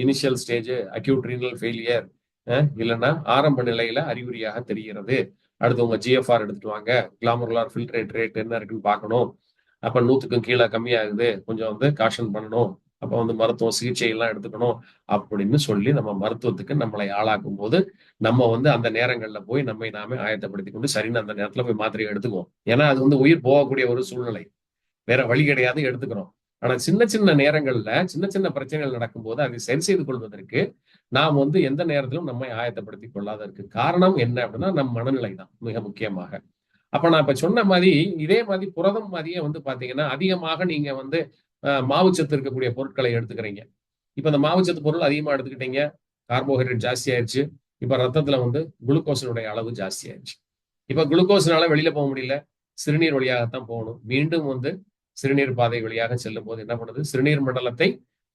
initial stage acute renal failure, இல்லைன்னா ஆரம்ப நிலையில அறிகுறியாக தெரிகிறது. அடுத்து உங்க ஜிஎஃப்ஆர் எடுத்துட்டு வாங்க, கிளாமருலார் ஃபில்ட்ரேட் ரேட் என்ன இருக்குன்னு பார்க்கணும். அப்ப 100க்கும் கீழே கம்மியாகுது, கொஞ்சம் வந்து காஷன் பண்ணணும். அப்ப வந்து மருத்துவ சிகிச்சை எல்லாம் எடுத்துக்கணும் அப்படின்னு சொல்லி நம்ம மருத்துவத்துக்கு நம்மளை ஆளாக்கும் போது நம்ம வந்து அந்த நேரங்கள்ல போய் நம்மை நாமே ஆயத்தப்படுத்திக் கொண்டு சரின்னு அந்த நேரத்துல போய் மாத்திரையை எடுத்துக்குவோம். ஏன்னா அது வந்து உயிர் போகக்கூடிய ஒரு சூழ்நிலை, வேற வழி கிடையாது, எடுத்துக்கிறோம். ஆனா சின்ன சின்ன நேரங்கள்ல சின்ன சின்ன பிரச்சனைகள் நடக்கும்போது அதை சரி செய்து கொள்வதற்கு நாம் வந்து எந்த நேரத்திலும் நம்மை ஆயத்தப்படுத்திக் கொள்ளாததற்கு காரணம் என்ன அப்படின்னா நம் மனநிலை தான் மிக முக்கியமாக. அப்ப நான் இப்ப சொன்ன மாதிரி இதே மாதிரி புரதம் மாதிரியே வந்து பாத்தீங்கன்னா அதிகமாக நீங்க வந்து மாவுச்சத்து இருக்கக்கூடிய பொருட்களை எடுத்துக்கிறீங்க. இப்ப இந்த மாவுச்சத்து பொருள் அதிகமா எடுத்துக்கிட்டீங்க, கார்போஹைட்ரேட் ஜாஸ்தி ஆயிடுச்சு. இப்ப ரத்தத்துல வந்து குளுக்கோஸினுடைய அளவு ஜாஸ்தி ஆயிடுச்சு. இப்ப குளுக்கோஸ்னால வெளியில போக முடியல, சிறுநீர் வழியாகத்தான் போகணும். மீண்டும் வந்து சிறுநீர் பாதை வழியாக செல்லும் போது என்ன பண்ணுது, சிறுநீர் மண்டலத்தை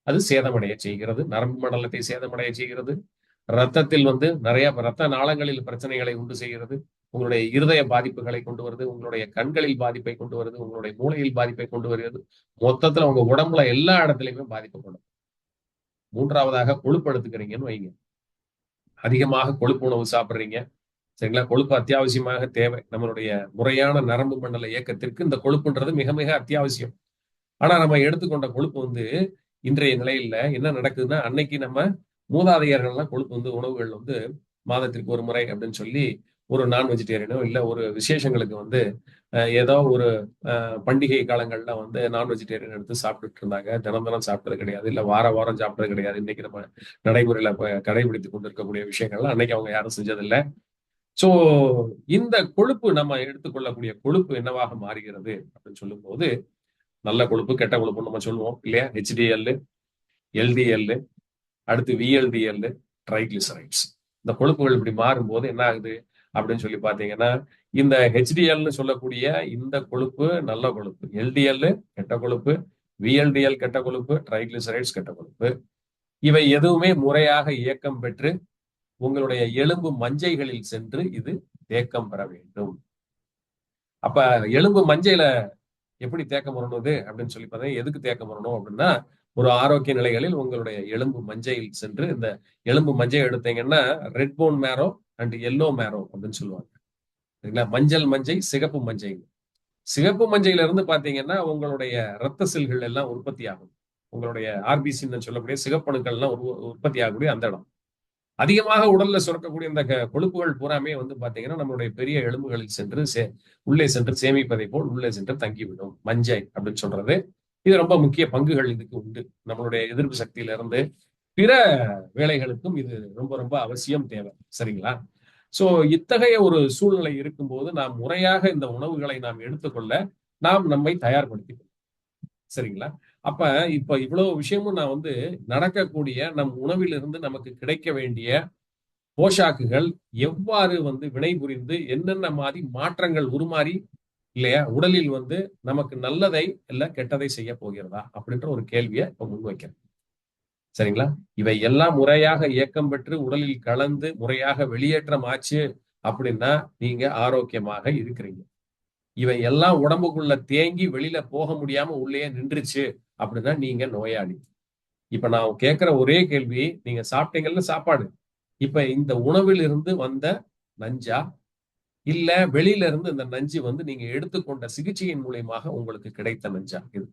அது சேதமடைய செய்கிறது, நரம்பு மண்டலத்தை சேதமடைய செய்கிறது, ரத்தத்தில் வந்து நிறைய ரத்த நாளங்களில் பிரச்சனைகளை உண்டு செய்கிறது, உங்களுடைய இருதய பாதிப்புகளை கொண்டு வருது, உங்களுடைய கண்களில் பாதிப்பை கொண்டு வருது, உங்களுடைய மூளையில் பாதிப்பை கொண்டு வருகிறது. மொத்தத்துல உங்க உடம்புல எல்லா இடத்துலயுமே பாதிக்கப்படும். மூன்றாவதாக கொழுப்பு எடுத்துக்கிறீங்கன்னு வைங்க, அதிகமாக கொழுப்பு உணவு சாப்பிடுறீங்க சரிங்களா? கொழுப்பு அத்தியாவசியமாக தேவை. நம்மளுடைய முறையான நரம்பு மண்டல இயக்கத்திற்கு இந்த கொழுப்புன்றது மிக மிக அத்தியாவசியம். ஆனா நம்ம எடுத்துக்கொண்ட கொழுப்பு வந்து இன்றைய நிலையில என்ன நடக்குதுன்னா, அன்னைக்கு நம்ம மூதாதையர்கள்லாம் கொழுப்பு வந்து உணவுகள் வந்து மாதத்திற்கு ஒரு முறை அப்படின்னு சொல்லி ஒரு நான் வெஜிடேரியனோ இல்ல ஒரு விசேஷங்களுக்கு வந்து ஏதோ ஒரு பண்டிகை காலங்கள்ல வந்து நான் வெஜிடேரியன் எடுத்து சாப்பிட்டுட்டு இருந்தாங்க. தினம் தினம் சாப்பிட்டது கிடையாது, இல்ல வார வாரம் சாப்பிட்டது கிடையாது. இன்னைக்கு நம்ம நடைமுறையில கடைபிடித்துக் கொண்டிருக்கக்கூடிய விஷயங்கள்லாம் அன்னைக்கு அவங்க யாரும் செஞ்சதில்லை. சோ இந்த கொழுப்பு நம்ம எடுத்துக்கொள்ளக்கூடிய கொழுப்பு என்னவாக மாறுகிறது அப்படின்னு சொல்லும் போது நல்ல கொழுப்பு, கெட்ட கொழுப்புன்னு நம்ம சொல்லுவோம் இல்லையா? HDL, எல்டிஎல், அடுத்து விஎல்டிஎல், ட்ரைகிளிசரைட்ஸ். இந்த கொழுப்புகள் இப்படி மாறும்போது என்ன ஆகுது அப்படின்னு சொல்லி பாத்தீங்கன்னா, இந்த ஹெச்டிஎல்னு சொல்லக்கூடிய இந்த கொழுப்பு நல்ல கொழுப்பு, எல்டிஎல் கெட்ட கொழுப்பு, விஎல்டிஎல் கெட்ட கொழுப்பு, ட்ரைகிளிசரைட்ஸ் கெட்ட கொழுப்பு. இவை எதுவுமே முறையாக இயக்கம் பெற்று உங்களுடைய எலும்பு மஞ்சைகளில் சென்று இது தேக்கம் பெற வேண்டும். அப்ப எலும்பு மஞ்சையில எப்படி தேக்கம் வரணுது அப்படின்னு சொல்லி பார்த்தீங்கன்னா, எதுக்கு தேக்கம் வரணும் அப்படின்னா, ஒரு ஆரோக்கிய நிலைகளில் உங்களுடைய எலும்பு மஞ்சையில் சென்று, இந்த எலும்பு மஞ்சை எடுத்தீங்கன்னா red bone marrow and yellow marrow அப்படின்னு சொல்லுவாங்க. சரிங்களா? மஞ்சள் மஞ்சை, சிகப்பு மஞ்சை. சிகப்பு மஞ்சையில இருந்து பாத்தீங்கன்னா உங்களுடைய ரத்த செல்கள் எல்லாம் உற்பத்தி ஆகும். உங்களுடைய ஆர்பிசின்னு சொல்லக்கூடிய சிகப்பணுக்கள் எல்லாம் உற்பத்தி ஆகக்கூடிய அந்த இடம். அதிகமாக உடல்ல சுரக்கக்கூடிய இந்த கொழுப்புகள் பூராமே வந்து பாத்தீங்கன்னா நம்மளுடைய பெரிய எலும்புகளில் சென்று உள்ளே சென்று சேமிப்பதை போல் உள்ளே சென்று தங்கிவிடும். மஞ்சை அப்படின்னு சொல்றது இது ரொம்ப முக்கிய பங்குகள் இதுக்கு உண்டு. நம்மளுடைய எதிர்ப்பு சக்தியில இருந்து பிற வேலைகளுக்கும் இது ரொம்ப ரொம்ப அவசியம் தேவை. சரிங்களா? சோ இத்தகைய ஒரு சூழ்நிலை இருக்கும்போது நாம் முறையாக இந்த உணவுகளை நாம் எடுத்துக்கொள்ள நாம் நம்மை தயார்படுத்திக்கணும். சரிங்களா? அப்ப இப்ப இவ்வளவு விஷயமும் நான் வந்து நடக்கக்கூடிய நம் உணவிலிருந்து நமக்கு கிடைக்க வேண்டிய போஷாக்குகள் எவ்வாறு வந்து வினைபுரிந்து என்னென்ன மாதிரி மாற்றங்கள் உருமாறி இல்லையா உடலில் வந்து நமக்கு நல்லதை இல்ல கெட்டதை செய்ய போகிறதா அப்படின்ற ஒரு கேள்வியை இப்ப முன்வைக்கிறேன். சரிங்களா? இவை எல்லாம் முறையாக இயக்கம் பெற்று உடலில் கலந்து முறையாக வெளியேற்றம் ஆச்சு அப்படின்னா நீங்க ஆரோக்கியமாக இருக்கிறீங்க. இவை எல்லாம் உடம்புக்குள்ள தேங்கி வெளியில போக முடியாம உள்ளே நின்றுச்சு அப்படின்னா நீங்க நோயாளி. இப்ப நான் கேட்கிற ஒரே கேள்வி, நீங்க சாப்பிட்டீங்கல்ல சாப்பாடு, இப்ப இந்த உணவில் இருந்து வந்த நஞ்சா இல்ல வெளியில இருந்து இந்த நஞ்சு வந்து நீங்க எடுத்துக்கொண்ட சிகிச்சையின் மூலியமாக உங்களுக்கு கிடைத்த நஞ்சா? இது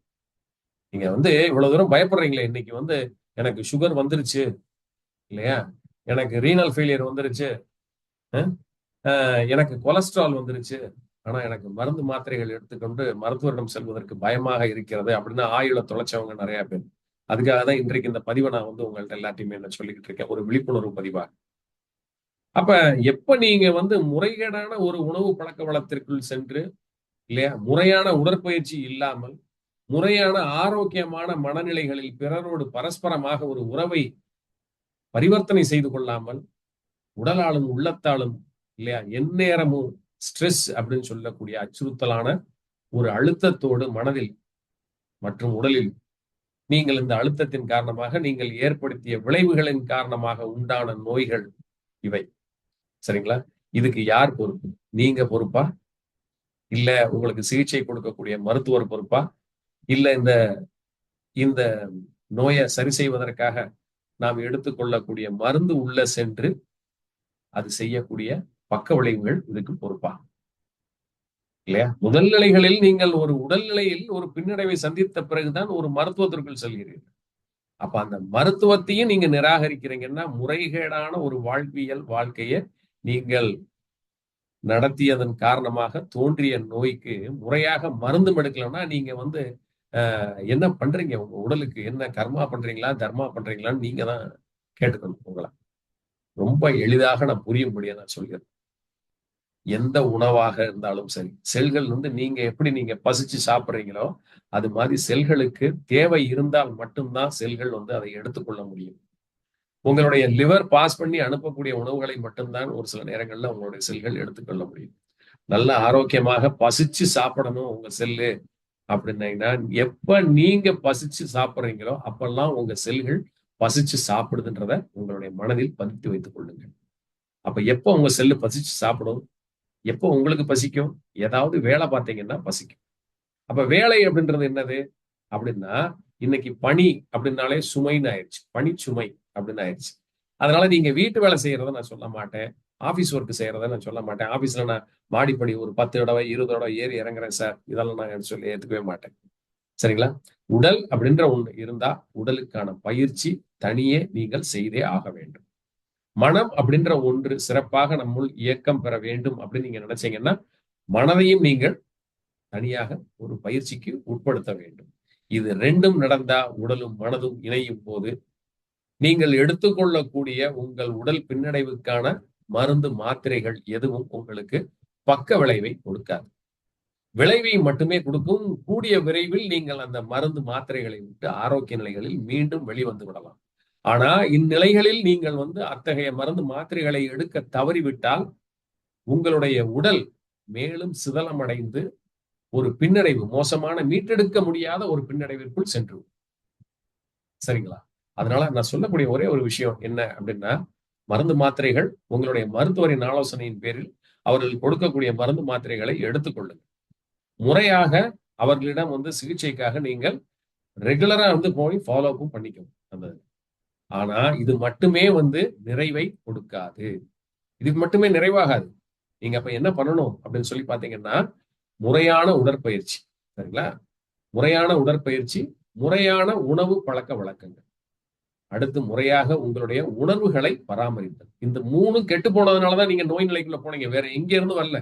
நீங்க வந்து இவ்வளவு தூரம் பயப்படுறீங்களே, இன்னைக்கு வந்து எனக்கு சுகர் வந்துருச்சு இல்லையா, எனக்கு ரீனல் ஃபெயிலியர் வந்துருச்சு, எனக்கு கொலஸ்ட்ரால் வந்துருச்சு, ஆனா எனக்கு மருந்து மாத்திரைகள் எடுத்துக்கொண்டு மருத்துவரிடம் செல்வதற்கு பயமாக இருக்கிறது அப்படின்னு ஆயுள தொலைச்சவங்க நிறைய பேர். அதுக்காக தான் இன்றைக்கு இந்த பதிவை நான் வந்து உங்கள்ட்ட எல்லாத்தையுமே என்ன சொல்லிக்கிட்டு இருக்கேன், ஒரு விழிப்புணர்வு பதிவா. அப்ப எப்ப நீங்க வந்து முறைகேடான ஒரு உணவு பழக்க வளத்திற்குள் சென்று இல்லையா, முறையான உடற்பயிற்சி இல்லாமல் முறையான ஆரோக்கியமான மனநிலைகளில் பிறரோடு பரஸ்பரமாக ஒரு உறவை பரிவர்த்தனை செய்து கொள்ளாமல் உடலாலும் உள்ளத்தாலும் இல்லையா எந்நேரமும் ஸ்ட்ரெஸ் அப்படின்னு சொல்லக்கூடிய அச்சுறுத்தலான ஒரு அழுத்தத்தோடு மனதில் மற்றும் உடலில் நீங்கள் இந்த அழுத்தத்தின் காரணமாக நீங்கள் ஏற்படுத்திய விளைவுகளின் காரணமாக உண்டான நோய்கள் இவை. சரிங்களா? இதுக்கு யார் பொறுப்பு? நீங்க பொறுப்பா? இல்ல உங்களுக்கு சிகிச்சை கொடுக்கக்கூடிய மருத்துவர் பொறுப்பா? இல்ல இந்த இந்த நோயை சரி செய்வதற்காக நாம் எடுத்துக்கொள்ளக்கூடிய மருந்து உள்ள சென்று அது செய்யக்கூடிய பக்க விளைவுகள் இதுக்கு பொறுப்பா? இல்லையா? முதல் நிலைகளில் நீங்கள் ஒரு உடல்நிலையில் ஒரு பின்னடைவை சந்தித்த பிறகுதான் ஒரு மருத்துவத்திற்குள் செல்கிறீர்கள். அப்ப அந்த மருத்துவத்தையும் நீங்க நிராகரிக்கிறீங்கன்னா முறைகேடான ஒரு வாழ்க்கையை நீங்கள் நடத்தியதன் காரணமாக தோன்றிய நோய்க்கு முறையாக மருந்து எடுக்கலன்னா நீங்க வந்து என்ன பண்றீங்க? உங்க உடலுக்கு என்ன கர்மா பண்றீங்களா, தர்மா பண்றீங்களான்னு நீங்க தான் கேட்டுக்கணும் உங்களை. ரொம்ப எளிதாக நான் புரியும்படியா நான் சொல்கிறேன். எந்த உணவாக இருந்தாலும் சரி, செல்கள் வந்து நீங்க பசிச்சு சாப்பிடுறீங்களோ அது மாதிரி செல்களுக்கு தேவை இருந்தால் மட்டும்தான் செல்கள் வந்து அதை எடுத்துக்கொள்ள முடியும். உங்களுடைய லிவர் பாஸ் பண்ணி அனுப்பக்கூடிய உணவுகளை மட்டும்தான் ஒரு சில நேரங்கள்ல உங்களுடைய செல்கள் எடுத்துக்கொள்ள முடியும். நல்ல ஆரோக்கியமாக பசிச்சு சாப்பிடணும் உங்க செல்லு அப்படின்னீங்கன்னா, எப்ப நீங்க பசிச்சு சாப்பிடுறீங்களோ அப்பெல்லாம் உங்க செல்கள் பசிச்சு சாப்பிடுதுன்றத உங்களுடைய மனதில் பதித்து வைத்துக் கொள்ளுங்கள். அப்ப எப்ப உங்க செல்லு பசிச்சு சாப்பிடும்? எப்போ உங்களுக்கு பசிக்கும்? ஏதாவது வேலை பார்த்தீங்கன்னா பசிக்கும். அப்ப வேலை அப்படின்றது என்னது அப்படின்னா, இன்னைக்கு பணி அப்படின்னாலே சுமைன்னு ஆயிடுச்சு. பணி சுமை அப்படின்னு ஆயிடுச்சு. அதனால நீங்க வீட்டு வேலை செய்யறத நான் சொல்ல மாட்டேன். ஆபீஸ் ஒர்க் செய்யறத நான் சொல்ல மாட்டேன். ஆபீஸ்ல நான் மாடிப்படி ஒரு 10 தடவை 20 தடவை ஏறி இறங்குறேன் சார். இதெல்லாம் நான் சொல்லி ஏத்துக்கவே மாட்டேன். சரிங்களா? உடல் அப்படின்ற ஒண்ணு இருந்தா உடலுக்கான பயிற்சி தனியே நீங்கள் செய்தே ஆக வேண்டும். மனம் அப்படின்ற ஒன்று சிறப்பாக நம்முள் இயக்கம் பெற வேண்டும் அப்படின்னு நீங்க நினைச்சீங்கன்னா மனதையும் நீங்கள் தனியாக ஒரு பயிற்சிக்கு உட்படுத்த வேண்டும். இது ரெண்டும் நடந்தா உடலும் மனதும் இணையும் போது நீங்கள் எடுத்துக்கொள்ளக்கூடிய உங்கள் உடல் பின்னடைவுக்கான மருந்து மாத்திரைகள் எதுவும் உங்களுக்கு பக்க விளைவை கொடுக்காது. விளைவை மட்டுமே கொடுக்கும். கூடிய விரைவில் நீங்கள் அந்த மருந்து மாத்திரைகளை விட்டு ஆரோக்கிய நிலைகளில் மீண்டும் வெளிவந்து விடலாம். ஆனா இந்நிலைகளில் நீங்கள் அத்தகைய மருந்து மாத்திரைகளை எடுக்க தவறிவிட்டால் உங்களுடைய உடல் மேலும் சிதலமடைந்து ஒரு பின்னடைவு, மோசமான மீட்டெடுக்க முடியாத ஒரு பின்னடைவிற்குள் சென்று. சரிங்களா? அதனால நான் சொல்லக்கூடிய ஒரே ஒரு விஷயம் என்ன அப்படின்னா, மருந்து மாத்திரைகள் உங்களுடைய மருத்துவரின் ஆலோசனையின் பேரில் அவர்கள் கொடுக்கக்கூடிய மருந்து மாத்திரைகளை எடுத்துக்கொள்ளுங்க. முறையாக அவர்களிடம் சிகிச்சைக்காக நீங்கள் ரெகுலரா போய் ஃபாலோ அப்பும் பண்ணிக்கணும். அந்த ஆனா இது மட்டுமே நிறைவை கொடுக்காது. இது மட்டுமே நிறைவாகாது. நீங்க அப்ப என்ன பண்ணணும் அப்படின்னு சொல்லி பாத்தீங்கன்னா, முறையான உடற்பயிற்சி. சரிங்களா? முறையான உடற்பயிற்சி, முறையான உணவு பழக்க வழக்கங்கள். அடுத்து முறையாக உங்களுடைய உணர்வுகளை பராமரித்தல். இந்த 3 கெட்டு போனதுனாலதான் நீங்க நோய் நிலைக்குள்ள போனீங்க. வேற எங்க இருந்து வரல.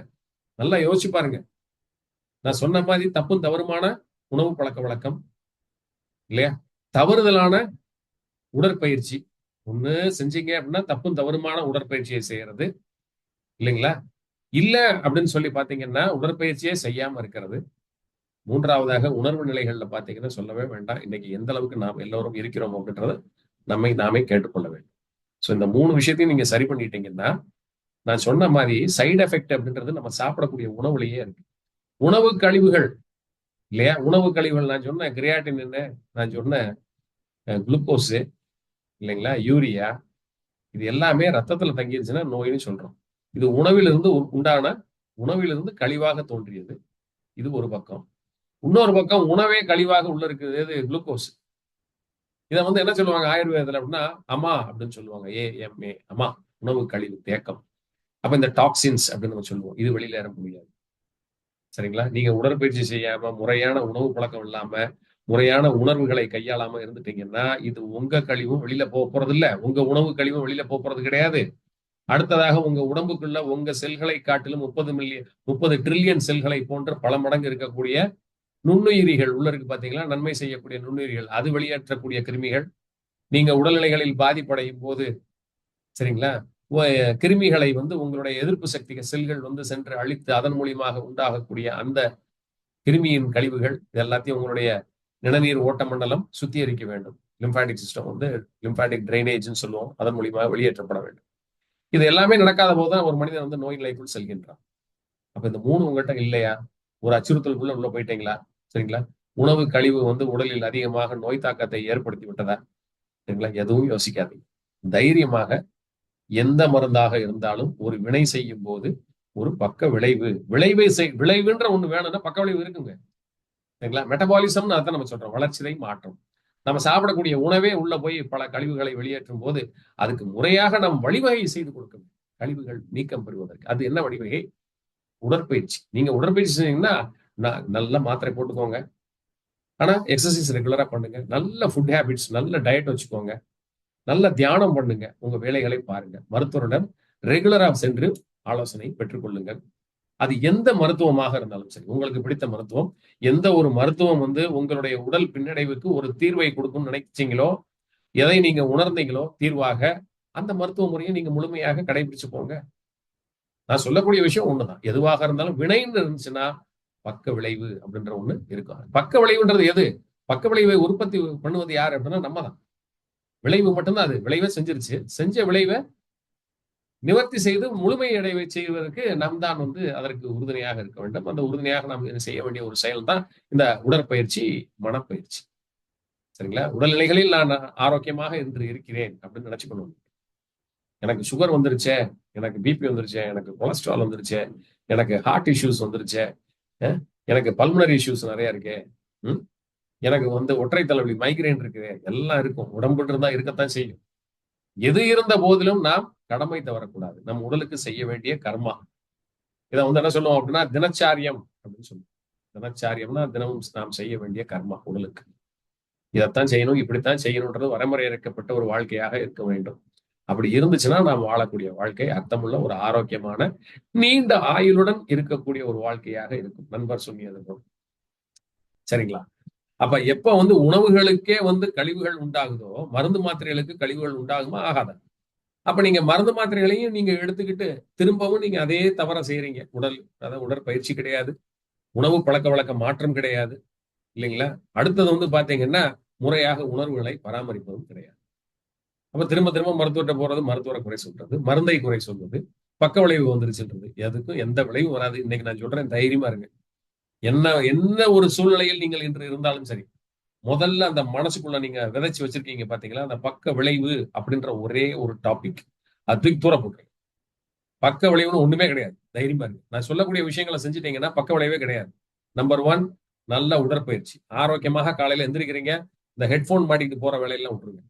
நல்லா யோசிச்சு பாருங்க. நான் சொன்ன மாதிரி தப்பும் தவறுமான உணவு பழக்க வழக்கம் இல்லையா? தவறுதலான உடற்பயிற்சி. ஒண்ணு செஞ்சீங்க அப்படின்னா தப்பும் தவறுமான உடற்பயிற்சியை செய்யறது இல்லைங்களா? இல்ல அப்படின்னு சொல்லி பாத்தீங்கன்னா உடற்பயிற்சியே செய்யாம இருக்கிறது. 3வதாக உணர்வு நிலைகள்ல பாத்தீங்கன்னா சொல்லவே வேண்டாம். இன்னைக்கு எந்த அளவுக்கு நாம் எல்லோரும் இருக்கிறோம் அப்படின்றத நம்மை நாமே கேட்டுக்கொள்ள வேண்டும். சோ இந்த 3 விஷயத்தையும் நீங்க சரி பண்ணிட்டீங்கன்னா, நான் சொன்ன மாதிரி சைடு எஃபெக்ட் அப்படின்றது நம்ம சாப்பிடக்கூடிய உணவுலயே இருக்கு. உணவு கழிவுகள் இல்லையா? உணவு கழிவுகள் நான் சொன்ன கிரியாட்டின் என்ன, நான் சொன்ன குளுக்கோஸ் இல்லைங்களா, யூரியா, இது எல்லாமே ரத்தத்துல தங்கிருச்சுன்னா நோய்னு சொல்றோம். இது உணவிலிருந்து உண்டான உணவிலிருந்து கழிவாக தோன்றியது. இது ஒரு பக்கம். இன்னொரு பக்கம் உணவே கழிவாக உள்ள இருக்குது. எது? குளுக்கோஸ். இதை என்ன சொல்லுவாங்க ஆயுர்வேதத்துல அப்படின்னா அம்மா அப்படின்னு சொல்லுவாங்க. AMA அம்மா, உணவு கழிவு தேக்கம். அப்ப இந்த டாக்ஸின்ஸ் அப்படின்னு நம்ம சொல்லுவோம். இது வெளியில ஏற முடியாது. சரிங்களா? நீங்க உடற்பயிற்சி செய்யாம, முறையான உணவு பழக்கம் இல்லாம, முறையான உணர்வுகளை கையாளாம இருந்துட்டீங்கன்னா, இது உங்க கழிவும் வெளியில போறது இல்ல. உங்க உணவு கழிவும் வெளியில போறது கிடையாது. அடுத்ததாக உங்க உடம்புக்குள்ள உங்க செல்களை காட்டிலும் 30 ட்ரில்லியன் செல்களை போன்ற பல மடங்கு இருக்கக்கூடிய நுண்ணுயிரிகள் உள்ள இருக்கு பாத்தீங்களா? நன்மை செய்யக்கூடிய நுண்ணுயிரிகள், அது வெளியேற்றக்கூடிய கிருமிகள். நீங்க உடல்நிலைகளில் பாதிப்படையும் போது சரிங்களா, கிருமிகளை உங்களுடைய எதிர்ப்பு சக்தி செல்கள் சென்று அழித்து அதன் மூலியமாக உண்டாகக்கூடிய அந்த கிருமியின் கழிவுகள் எல்லாத்தையும் உங்களுடைய நிணநீர் ஓட்ட மண்டலம் சுத்திகரிக்க வேண்டும். லிம்பாட்டிக் சிஸ்டம் லிம்பாட்டிக் டிரைனேஜ்னு சொல்லுவோம். அதன் மூலியமாக வெளியேற்றப்பட வேண்டும். இது எல்லாமே நடக்காத போதுதான் ஒரு மனிதன் நோய் நிலைக்குள் செல்கின்றான். அப்ப இந்த 3 உங்கள்கிட்ட இல்லையா? ஒரு அச்சுறுத்தலுக்குள்ள உள்ள போயிட்டீங்களா? சரிங்களா? உணவு கழிவு உடலில் அதிகமாக நோய் தாக்கத்தை ஏற்படுத்தி விட்டதா? சரிங்களா? எதுவும் யோசிக்காதீங்க. தைரியமாக எந்த மருந்தாக இருந்தாலும் ஒரு வினை செய்யும் போது ஒரு பக்க விளைவு, விளைவுன்ற ஒண்ணு வேணும்னா பக்க விளைவு இருக்குங்க. சரிங்களா? மெட்டபாலிசம்னு அதான் நம்ம சொல்றோம். வளர்ச்சிதை மாற்றம். நம்ம சாப்பிடக்கூடிய உணவே உள்ள போய் பல கழிவுகளை வெளியேற்றும் போது அதுக்கு முறையாக நாம் வழிவகை செய்து கொடுக்கணும். கழிவுகள் நீக்கம் பெறுவதற்கு. அது என்ன வழிவகை? உடற்பயிற்சி. நீங்க உடற்பயிற்சி செஞ்சீங்கன்னா நல்ல மாத்திரை போட்டுக்கோங்க. ஆனா எக்ஸசைஸ் ரெகுலரா பண்ணுங்க. நல்ல ஃபுட் ஹேபிட்ஸ், நல்ல டயட் வச்சுக்கோங்க. நல்ல தியானம் பண்ணுங்க. உங்க வேலைகளை பாருங்க. மருத்துவரிடம் ரெகுலரா சென்று ஆலோசனை பெற்றுக் அது எந்த மருத்துவமாக இருந்தாலும் சரி, உங்களுக்கு பிடித்த மருத்துவம். எந்த ஒரு மருத்துவம் உங்களுடைய உடல் பின்னடைவுக்கு ஒரு தீர்வை கொடுக்கும்னு நினைச்சீங்களோ, எதை நீங்க உணர்ந்தீங்களோ தீர்வாக, அந்த மருத்துவ முறையை நீங்க முழுமையாக கடைபிடிச்சு போங்க. நான் சொல்லக்கூடிய விஷயம் ஒண்ணுதான். எதுவாக இருந்தாலும் வினைன்னு இருந்துச்சுன்னா பக்க விளைவு அப்படின்ற ஒண்ணு இருக்கும். பக்க விளைவுன்றது எது? பக்க விளைவை உற்பத்தி பண்ணுவது யார் அப்படின்னா நம்ம தான். விளைவு மட்டும்தான் அது. விளைவை செஞ்சிருச்சு. செஞ்ச விளைவை நிவர்த்தி செய்து முழுமை அடைவை செய்வதற்கு நாம் தான் அதற்கு உறுதுணையாக இருக்க வேண்டும். அந்த உறுதுணையாக நாம் செய்ய வேண்டிய ஒரு செயல் தான் இந்த உடற்பயிற்சி, மனப்பயிற்சி. சரிங்களா? உடல்நிலைகளில் நான் ஆரோக்கியமாக இன்று இருக்கிறேன் அப்படின்னு நினைச்சுக்கணும். எனக்கு சுகர் வந்துருச்சே, எனக்கு பிபி வந்துருச்சே, எனக்கு கொலஸ்ட்ரால் வந்துருச்சே, எனக்கு ஹார்ட் இஷ்யூஸ் வந்துருச்சே, எனக்கு பல்மனரி இஷ்யூஸ் நிறைய இருக்கு, எனக்கு ஒற்றை தலைவலி மைக்ரேன் இருக்கு, எல்லாம் இருக்கும். உடம்புல இருந்தா இருக்கத்தான் செய்யும். எது இருந்த போதிலும் நாம் கடமை தவறக்கூடாது. நம் உடலுக்கு செய்ய வேண்டிய கர்மா. இதை என்ன சொல்லுவோம் அப்படின்னா தினச்சாரியம் அப்படின்னு சொல்லுவோம். தினச்சாரியம்னா தினமும் நாம் செய்ய வேண்டிய கர்மா உடலுக்கு. இதைத்தான் செய்யணும், இப்படித்தான் செய்யணும்ன்றது வரைமுறையிறக்கப்பட்ட ஒரு வாழ்க்கையாக இருக்க வேண்டும். அப்படி இருந்துச்சுன்னா நாம் வாழக்கூடிய வாழ்க்கை அர்த்தமுள்ள ஒரு ஆரோக்கியமான நீண்ட ஆயுளுடன் இருக்கக்கூடிய ஒரு வாழ்க்கையாக இருக்கும். நண்பர் சொன்னியது போல். சரிங்களா? அப்ப எப்ப உணவுகளுக்கே கழிவுகள் உண்டாகுதோ, மருந்து மாத்திரைகளுக்கு கழிவுகள் உண்டாகுமா? ஆகாத. அப்ப நீங்க மருந்து மாத்திரைகளையும் நீங்க எடுத்துக்கிட்டு திரும்பவும் நீங்க அதே தவற செய்யறீங்க. அதாவது உடற்பயிற்சி கிடையாது, உணவு பழக்க மாற்றம் கிடையாது இல்லைங்களா? அடுத்தது வந்து பாத்தீங்கன்னா, முறையாக உணர்வுகளை பராமரிப்பதும் கிடையாது. அப்ப திரும்ப திரும்ப மருத்துவர்ட்ட போறது, மருத்துவர குறை சொல்றது, மருந்தை குறை சொல்வது, பக்க விளைவு வந்துருச்சுன்றது. எதுக்கும் எந்த விளைவும் வராது. இன்னைக்கு நான் சொல்றேன் தைரியமா இருங்க. என்ன என்ன ஒரு சூழ்நிலையில் நீங்கள் இன்று இருந்தாலும் சரி, முதல்ல அந்த மனசுக்குள்ள நீங்க விதைச்சு வச்சிருக்கீங்க பாத்தீங்களா? அந்த பக்க விளைவு அப்படின்ற ஒரே ஒரு டாபிக். அது தூக்கி தூர போட்டுருங்க. பக்க விளைவுன்னு ஒண்ணுமே கிடையாது. தைரியமா இருங்க. நான் சொல்லக்கூடிய விஷயங்கள செஞ்சுட்டீங்கன்னா, பக்க விளைவே கிடையாது. நம்பர் 1 நல்ல உடற்பயிற்சி. ஆரோக்கியமாக காலையில எந்திரிக்கிறீங்க. இந்த ஹெட்போன் மாட்டிட்டு போற வேலையெல்லாம் விட்டுருங்க.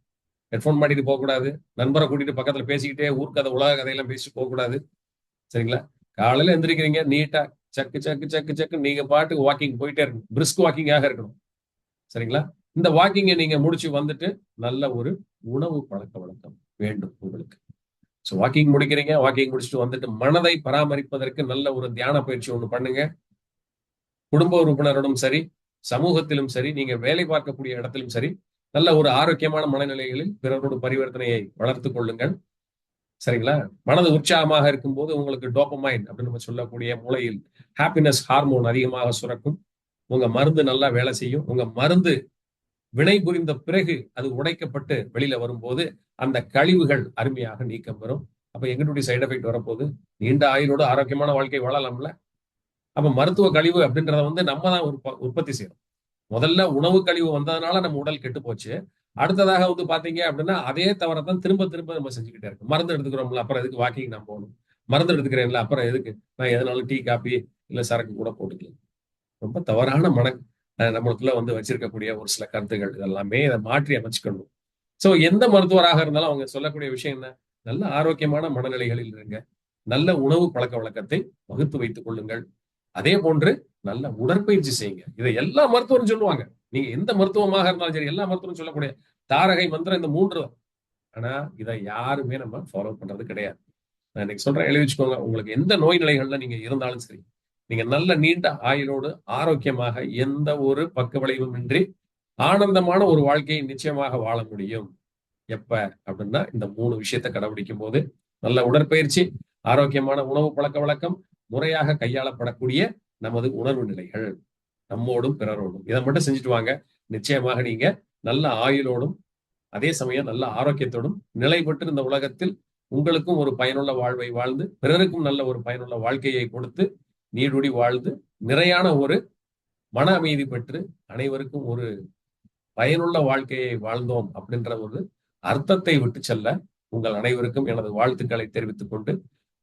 ஹெட்போன் மாட்டிட்டு போகக்கூடாது. நண்பர கூட்டிட்டு பக்கத்துல பேசிக்கிட்டே ஊர் கதை, உலக கதையெல்லாம் பேசிட்டு போகக்கூடாது. சரிங்களா? காலையில எந்திரிக்கிறீங்க, நீட்டா சக்கு, சக்கு, சக்கு, சக்குன்னு நீங்க பாட்டுக்கு வாக்கிங் போயிட்டே இருக்கணும். பிரிஸ்க் வாக்கிங்காக இருக்கணும். சரிங்களா? இந்த வாக்கிங்க நீங்க முடிச்சு வந்துட்டு, நல்ல ஒரு உணவு பழக்கவழக்கம் வேண்டும் உங்களுக்கு. So walking முடிக்கிறீங்க. வாக்கிங் முடிச்சுட்டு வந்துட்டு மனதை பராமரிப்பதற்கு நல்ல ஒரு தியான பயிற்சி ஒண்ணு பண்ணுங்க. குடும்ப உறுப்பினரோடும் சரி, சமூகத்திலும் சரி, நீங்க வேலை பார்க்கக்கூடிய இடத்திலும் சரி, நல்ல ஒரு ஆரோக்கியமான மனநிலைகளில் பிறரோடு பரிவர்த்தனையை வளர்த்துக் கொள்ளுங்கள். சரிங்களா? மனது உற்சாகமாக இருக்கும்போது உங்களுக்கு டோபமைன் அப்படின்னு நம்ம சொல்லக்கூடிய மூளையில் ஹாப்பினஸ் ஹார்மோன் அதிகமாக சுரக்கும். உங்க மருந்து நல்லா வேலை செய்யும். உங்க மருந்து வினை புரிந்த பிறகு அது உடைக்கப்பட்டு வெளியில வரும்போது அந்த கழிவுகள் அருமையாக நீக்கம் பெறும். அப்ப எங்களுடைய சைடு எஃபெக்ட் வரப்போகுது. நீண்ட ஆயுளோட ஆரோக்கியமான வாழ்க்கை வாழலாம்ல. அப்ப மருத்துவ கழிவு அப்படின்றத வந்து நம்ம தான் உற்பத்தி செய்யணும். முதல்ல உணவு கழிவு வந்ததுனால நம்ம உடல் கெட்டு போச்சு. அடுத்ததாக வந்து பாத்தீங்க அப்படின்னா, அதே தவற தான் திரும்ப திரும்ப நம்ம செஞ்சுக்கிட்டே இருக்கோம். மருந்து எடுத்துக்கிறோம்ல, அப்புறம் எதுக்கு வாக்கிங் நான் போகணும்? மருந்து எடுத்துக்கிறேன்ல, அப்புறம் எதுக்கு? நான் எதனாலும் டீ, காபி இல்ல சரக்கு கூட போட்டுக்கலாம். ரொம்ப தவறான நம்மளுக்குள்ள வந்து வச்சிருக்கக்கூடிய ஒரு சில கருத்துகள் இதெல்லாமே இத மாற்றி அமைச்சுக்கணும். சோ எந்த மருத்துவராக இருந்தாலும் அவங்க சொல்லக்கூடிய விஷயம் என்ன? நல்ல ஆரோக்கியமான மனநிலைகளில் இருங்க. நல்ல உணவு பழக்கவழக்கத்தை வகுத்து வைத்துக் கொள்ளுங்கள். அதே போன்று நல்ல உடற்பயிற்சி செய்யுங்க. இதை எல்லா மருத்துவரும் சொல்லுவாங்க. நீங்க எந்த மருத்துவமாக இருந்தாலும் சரி, எல்லா மருத்துவரும் சொல்லக்கூடிய தாரகை மந்திரம் இந்த 3 தான். ஆனா, இத யாருமே நம்ம ஃபாலோ பண்றது கிடையாது. நான் இன்னைக்கு சொல்றேன் எழுதி வச்சுக்கோங்க. உங்களுக்கு எந்த நோய் நிலைகள்ல நீங்க இருந்தாலும் சரி, நீங்க நல்ல நீண்ட ஆயுளோடு ஆரோக்கியமாக எந்த ஒரு பக்க விளைவும் இன்றி ஆனந்தமான ஒரு வாழ்க்கையை நிச்சயமாக வாழ முடியும். எப்ப அப்படின்னா, இந்த 3 விஷயத்த கடைபிடிக்கும்போது, நல்ல உடற்பயிற்சி, ஆரோக்கியமான உணவு பழக்கவழக்கம், முறையாக கையாளப்படக்கூடிய நமது உணர்வு நிலைகள். நம்மோடும், பிறரோடும். இத மட்டும் செஞ்சுட்டு வாங்க. நிச்சயமாக நீங்க நல்ல ஆயுளோடும், அதே சமயம் நல்ல ஆரோக்கியத்தோடும் நிலை பெற்று இந்த உலகத்தில் உங்களுக்கும் ஒரு பயனுள்ள வாழ்வை வாழ்ந்து, பிறருக்கும் நல்ல ஒரு பயனுள்ள வாழ்க்கையை கொடுத்து, நீடூழி வாழ்ந்து, நிறையான ஒரு மன அமைதி பெற்று, அனைவருக்கும் ஒரு பயனுள்ள வாழ்க்கையை வாழ்ந்தோம் அப்படின்ற ஒரு அர்த்தத்தை விட்டு செல்ல உங்கள் அனைவருக்கும் எனது வாழ்த்துக்களை தெரிவித்துக் கொண்டு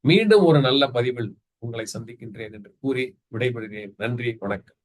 மீண்டும் ஒரு நல்ல பதிவில் உங்களை சந்திக்கின்றேன் என்று கூறி விடைபெறுகிறேன். நன்றி, வணக்கம்.